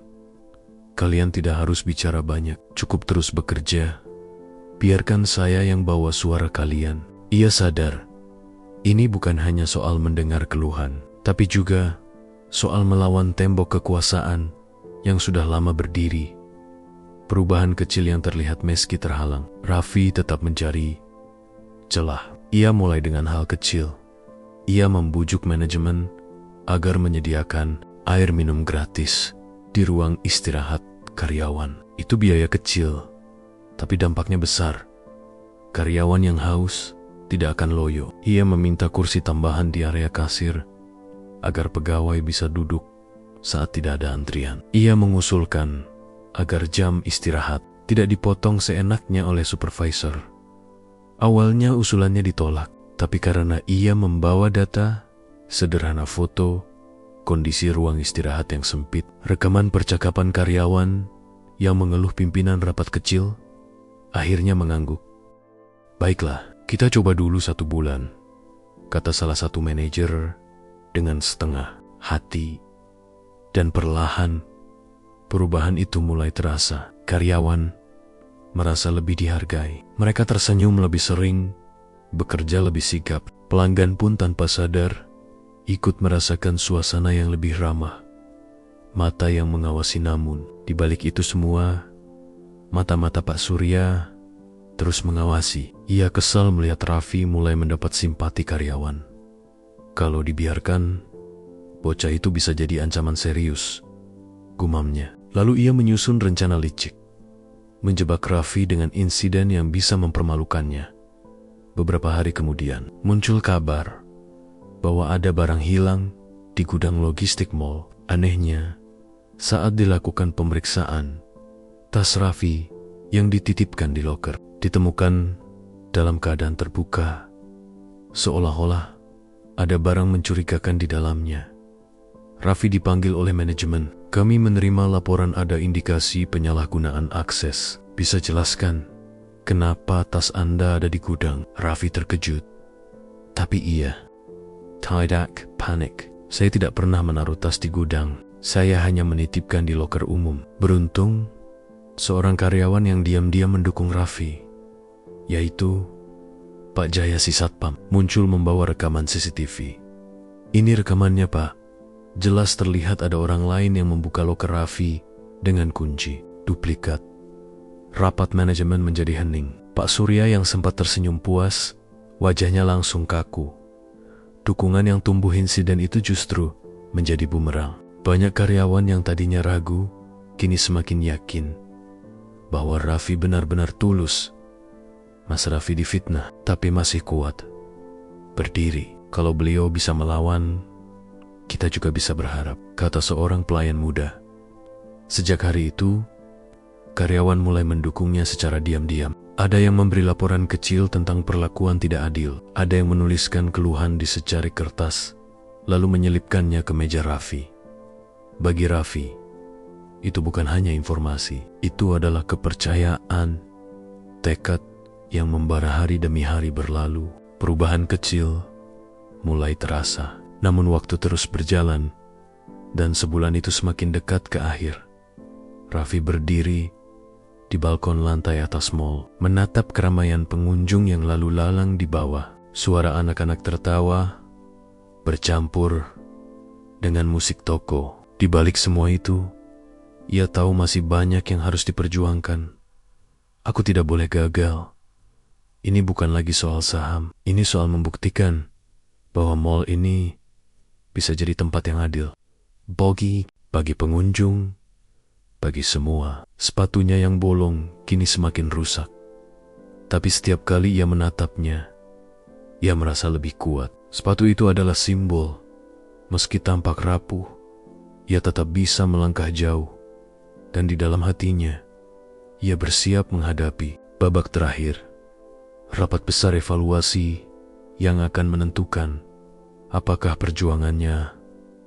kalian tidak harus bicara banyak. Cukup terus bekerja. Biarkan saya yang bawa suara kalian. Ia sadar, ini bukan hanya soal mendengar keluhan, tapi juga soal melawan tembok kekuasaan yang sudah lama berdiri. Perubahan kecil yang terlihat meski terhalang. Raffi tetap mencari celah. Ia mulai dengan hal kecil. Ia membujuk manajemen agar menyediakan air minum gratis di ruang istirahat karyawan. Itu biaya kecil, tapi dampaknya besar. Karyawan yang haus tidak akan loyo. Ia meminta kursi tambahan di area kasir agar pegawai bisa duduk saat tidak ada antrian. Ia mengusulkan agar jam istirahat tidak dipotong seenaknya oleh supervisor. Awalnya usulannya ditolak, tapi karena ia membawa data, sederhana foto, kondisi ruang istirahat yang sempit, rekaman percakapan karyawan yang mengeluh pimpinan rapat kecil, akhirnya mengangguk. Baiklah, kita coba dulu 1 bulan, kata salah satu manajer dengan setengah hati. Dan perlahan, perubahan itu mulai terasa. Karyawan merasa lebih dihargai. Mereka tersenyum lebih sering, bekerja lebih sigap. Pelanggan pun tanpa sadar ikut merasakan suasana yang lebih ramah. Mata yang mengawasi, namun di balik itu semua, mata-mata Pak Surya terus mengawasi. Ia kesal melihat Raffi mulai mendapat simpati karyawan. Kalau dibiarkan, bocah itu bisa jadi ancaman serius, gumamnya. Lalu ia menyusun rencana licik, menjebak Raffi dengan insiden yang bisa mempermalukannya. Beberapa hari kemudian, muncul kabar bahwa ada barang hilang di gudang logistik mall. Anehnya, saat dilakukan pemeriksaan, tas Raffi yang dititipkan di loker ditemukan dalam keadaan terbuka, seolah-olah ada barang mencurigakan di dalamnya. Raffi dipanggil oleh manajemen. Kami menerima laporan ada indikasi penyalahgunaan akses. Bisa jelaskan kenapa tas Anda ada di gudang? Raffi terkejut. Tapi ia tidak panik. Saya tidak pernah menaruh tas di gudang. Saya hanya menitipkan di loker umum. Beruntung, seorang karyawan yang diam-diam mendukung Raffi, yaitu Pak Jaya si Satpam, muncul membawa rekaman CCTV. Ini rekamannya, Pak. Jelas terlihat ada orang lain yang membuka loker Raffi dengan kunci duplikat. Rapat manajemen menjadi hening. Pak Surya yang sempat tersenyum puas, wajahnya langsung kaku. Dukungan yang tumbuh insiden itu justru menjadi bumerang. Banyak karyawan yang tadinya ragu, kini semakin yakin bahwa Raffi benar-benar tulus. Mas Raffi difitnah, tapi masih kuat berdiri. Kalau beliau bisa melawan, kita juga bisa berharap, kata seorang pelayan muda. Sejak hari itu, karyawan mulai mendukungnya secara diam-diam. Ada yang memberi laporan kecil tentang perlakuan tidak adil. Ada yang menuliskan keluhan di secari kertas, lalu menyelipkannya ke meja Raffi. Bagi Raffi, itu bukan hanya informasi. Itu adalah kepercayaan, tekad yang membara hari demi hari berlalu. Perubahan kecil mulai terasa. Namun waktu terus berjalan, dan sebulan itu semakin dekat ke akhir. Raffi berdiri di balkon lantai atas mall, menatap keramaian pengunjung yang lalu lalang di bawah. Suara anak-anak tertawa bercampur dengan musik toko. Di balik semua itu, ia tahu masih banyak yang harus diperjuangkan. Aku tidak boleh gagal. Ini bukan lagi soal saham, ini soal membuktikan bahwa mall ini bisa jadi tempat yang adil. Bagi pengunjung, bagi semua. Sepatunya yang bolong kini semakin rusak. Tapi setiap kali ia menatapnya, ia merasa lebih kuat. Sepatu itu adalah simbol. Meski tampak rapuh, ia tetap bisa melangkah jauh. Dan di dalam hatinya, ia bersiap menghadapi babak terakhir. Rapat besar evaluasi yang akan menentukan apakah perjuangannya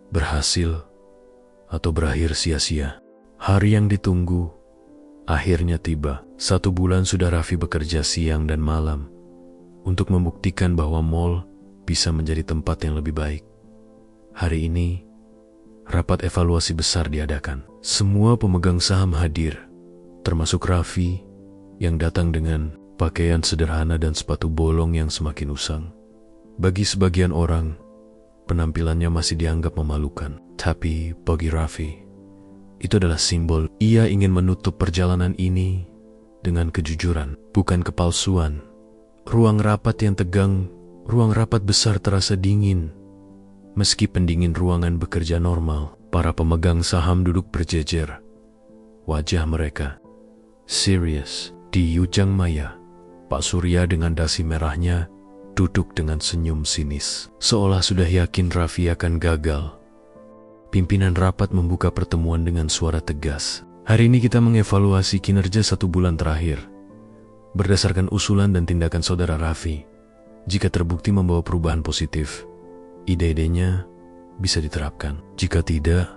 berhasil atau berakhir sia-sia. Hari yang ditunggu akhirnya tiba. 1 bulan sudah Raffi bekerja siang dan malam untuk membuktikan bahwa mall bisa menjadi tempat yang lebih baik. Hari ini, rapat evaluasi besar diadakan. Semua pemegang saham hadir, termasuk Raffi yang datang dengan pakaian sederhana dan sepatu bolong yang semakin usang. Bagi sebagian orang, penampilannya masih dianggap memalukan. Tapi bagi Raffi, itu adalah simbol ia ingin menutup perjalanan ini dengan kejujuran, bukan kepalsuan. Ruang rapat yang tegang, ruang rapat besar terasa dingin. Meski pendingin ruangan bekerja normal, para pemegang saham duduk berjejer. Wajah mereka serius. Di Yujang Maya, Pak Surya dengan dasi merahnya duduk dengan senyum sinis, seolah sudah yakin Raffi akan gagal. Pimpinan rapat membuka pertemuan dengan suara tegas. Hari ini kita mengevaluasi kinerja 1 bulan terakhir. Berdasarkan usulan dan tindakan saudara Raffi, jika terbukti membawa perubahan positif, ide-idenya bisa diterapkan. Jika tidak,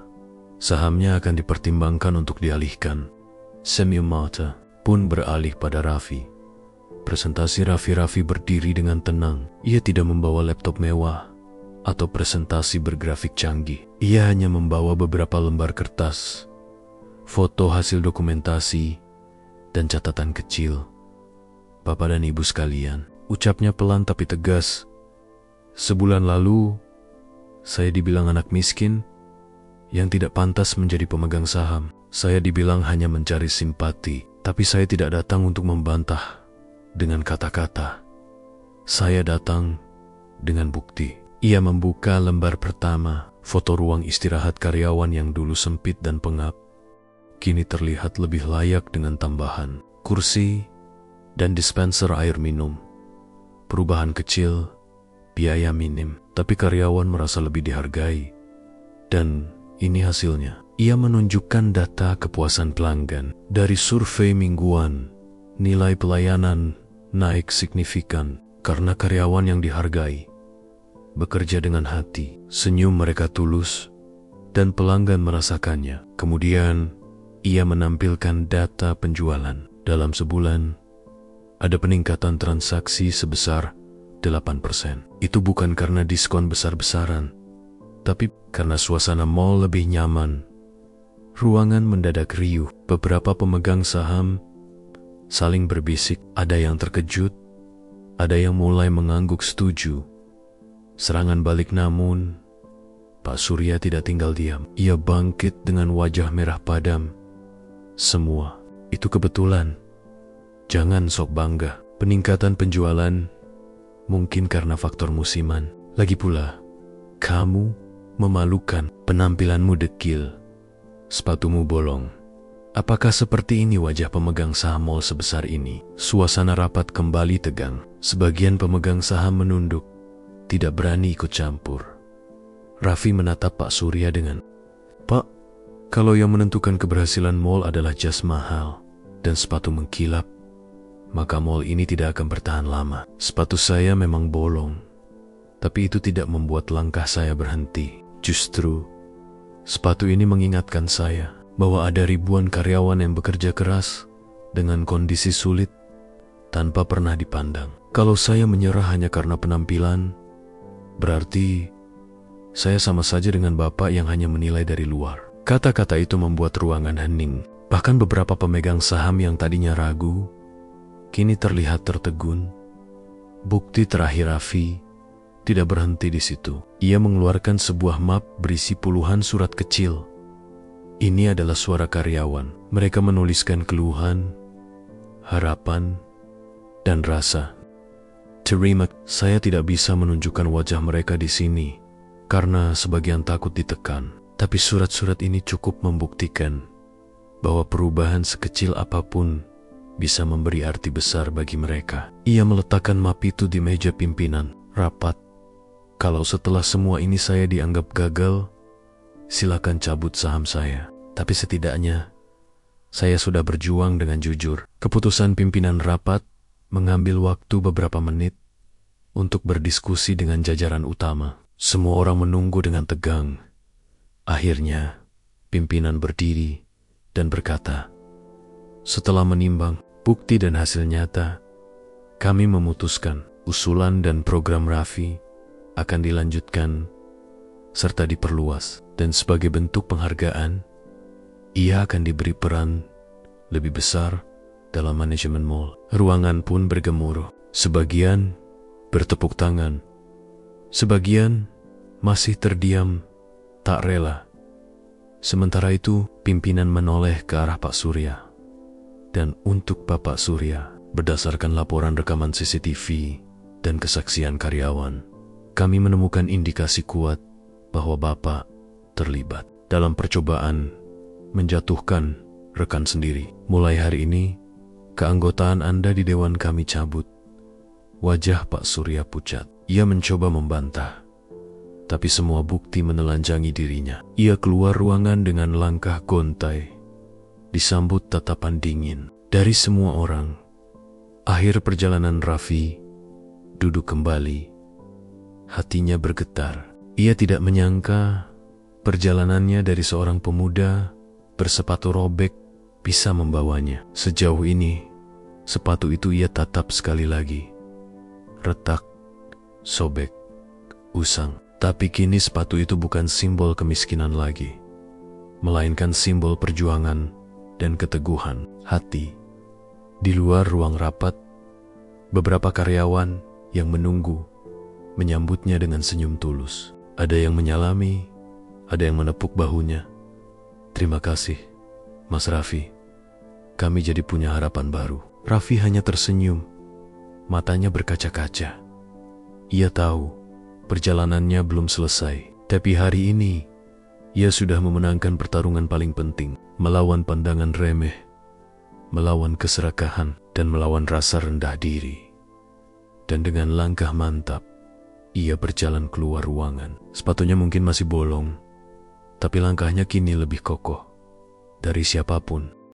sahamnya akan dipertimbangkan untuk dialihkan. Semyu mata pun beralih pada Raffi. Presentasi Raffi berdiri dengan tenang. Ia tidak membawa laptop mewah atau presentasi bergrafik canggih. Ia hanya membawa beberapa lembar kertas, foto hasil dokumentasi, dan catatan kecil. Bapak dan Ibu sekalian, ucapnya pelan tapi tegas. Sebulan lalu, saya dibilang anak miskin yang tidak pantas menjadi pemegang saham. Saya dibilang hanya mencari simpati, tapi saya tidak datang untuk membantah dengan kata-kata. Saya datang dengan bukti. Ia membuka lembar pertama, foto ruang istirahat karyawan yang dulu sempit dan pengap. Kini terlihat lebih layak dengan tambahan kursi dan dispenser air minum. Perubahan kecil, biaya minim, tapi karyawan merasa lebih dihargai. Dan ini hasilnya. Ia menunjukkan data kepuasan pelanggan. Dari survei mingguan, nilai pelayanan naik signifikan karena karyawan yang dihargai bekerja dengan hati. Senyum mereka tulus dan pelanggan merasakannya. Kemudian, ia menampilkan data penjualan. Dalam sebulan, ada peningkatan transaksi sebesar 8%. Itu bukan karena diskon besar-besaran, tapi karena suasana mall lebih nyaman. Ruangan mendadak riuh. Beberapa pemegang saham saling berbisik. Ada yang terkejut, ada yang mulai mengangguk setuju. Serangan balik, namun Pak Surya tidak tinggal diam. Ia bangkit dengan wajah merah padam. Semua itu kebetulan. Jangan sok bangga. Peningkatan penjualan mungkin karena faktor musiman. Lagi pula, kamu memalukan. Penampilanmu dekil, sepatumu bolong. Apakah seperti ini wajah pemegang saham mall sebesar ini? Suasana rapat kembali tegang. Sebagian pemegang saham menunduk, tidak berani ikut campur. Raffi menatap Pak Surya dengan, "Pak, kalau yang menentukan keberhasilan mall adalah jas mahal dan sepatu mengkilap, maka mall ini tidak akan bertahan lama. Sepatu saya memang bolong, tapi itu tidak membuat langkah saya berhenti. Justru, sepatu ini mengingatkan saya bahwa ada ribuan karyawan yang bekerja keras dengan kondisi sulit tanpa pernah dipandang. Kalau saya menyerah hanya karena penampilan, berarti saya sama saja dengan Bapak yang hanya menilai dari luar." Kata-kata itu membuat ruangan hening. Bahkan beberapa pemegang saham yang tadinya ragu, kini terlihat tertegun. Bukti terakhir Raffi tidak berhenti di situ. Ia mengeluarkan sebuah map berisi puluhan surat kecil. Ini adalah suara karyawan. Mereka menuliskan keluhan, harapan, dan rasa. Terima, saya tidak bisa menunjukkan wajah mereka di sini karena sebagian takut ditekan. Tapi surat-surat ini cukup membuktikan bahwa perubahan sekecil apapun bisa memberi arti besar bagi mereka. Ia meletakkan map itu di meja pimpinan rapat. Kalau setelah semua ini saya dianggap gagal, silakan cabut saham saya. Tapi setidaknya, saya sudah berjuang dengan jujur. Keputusan pimpinan rapat mengambil waktu beberapa menit untuk berdiskusi dengan jajaran utama. Semua orang menunggu dengan tegang. Akhirnya, pimpinan berdiri dan berkata, "Setelah menimbang bukti dan hasil nyata, kami memutuskan usulan dan program Raffi akan dilanjutkan serta diperluas, dan sebagai bentuk penghargaan, ia akan diberi peran lebih besar dalam manajemen mall. Ruangan pun bergemuruh. Sebagian bertepuk tangan, sebagian masih terdiam, tak rela. Sementara itu, pimpinan menoleh ke arah Pak Surya. Dan untuk Bapak Surya, berdasarkan laporan rekaman CCTV dan kesaksian karyawan, kami menemukan indikasi kuat bahwa Bapak terlibat dalam percobaan menjatuhkan rekan sendiri. Mulai hari ini, keanggotaan Anda di dewan kami cabut. Wajah Pak Surya pucat. Ia mencoba membantah, tapi semua bukti menelanjangi dirinya. Ia keluar ruangan dengan langkah gontai, disambut tatapan dingin dari semua orang. Akhir perjalanan Raffi duduk kembali. Hatinya bergetar. Ia tidak menyangka perjalanannya dari seorang pemuda bersepatu robek bisa membawanya. Sejauh ini, sepatu itu ia tatap sekali lagi. Retak, sobek, usang. Tapi kini sepatu itu bukan simbol kemiskinan lagi, melainkan simbol perjuangan dan keteguhan hati. Di luar ruang rapat, beberapa karyawan yang menunggu menyambutnya dengan senyum tulus. Ada yang menyalami, ada yang menepuk bahunya. Terima kasih, Mas Raffi. Kami jadi punya harapan baru. Raffi hanya tersenyum, matanya berkaca-kaca. Ia tahu perjalanannya belum selesai, tapi hari ini ia sudah memenangkan pertarungan paling penting, melawan pandangan remeh, melawan keserakahan, dan melawan rasa rendah diri. Dan dengan langkah mantap, ia berjalan keluar ruangan. Sepatunya mungkin masih bolong, tapi langkahnya kini lebih kokoh dari siapapun.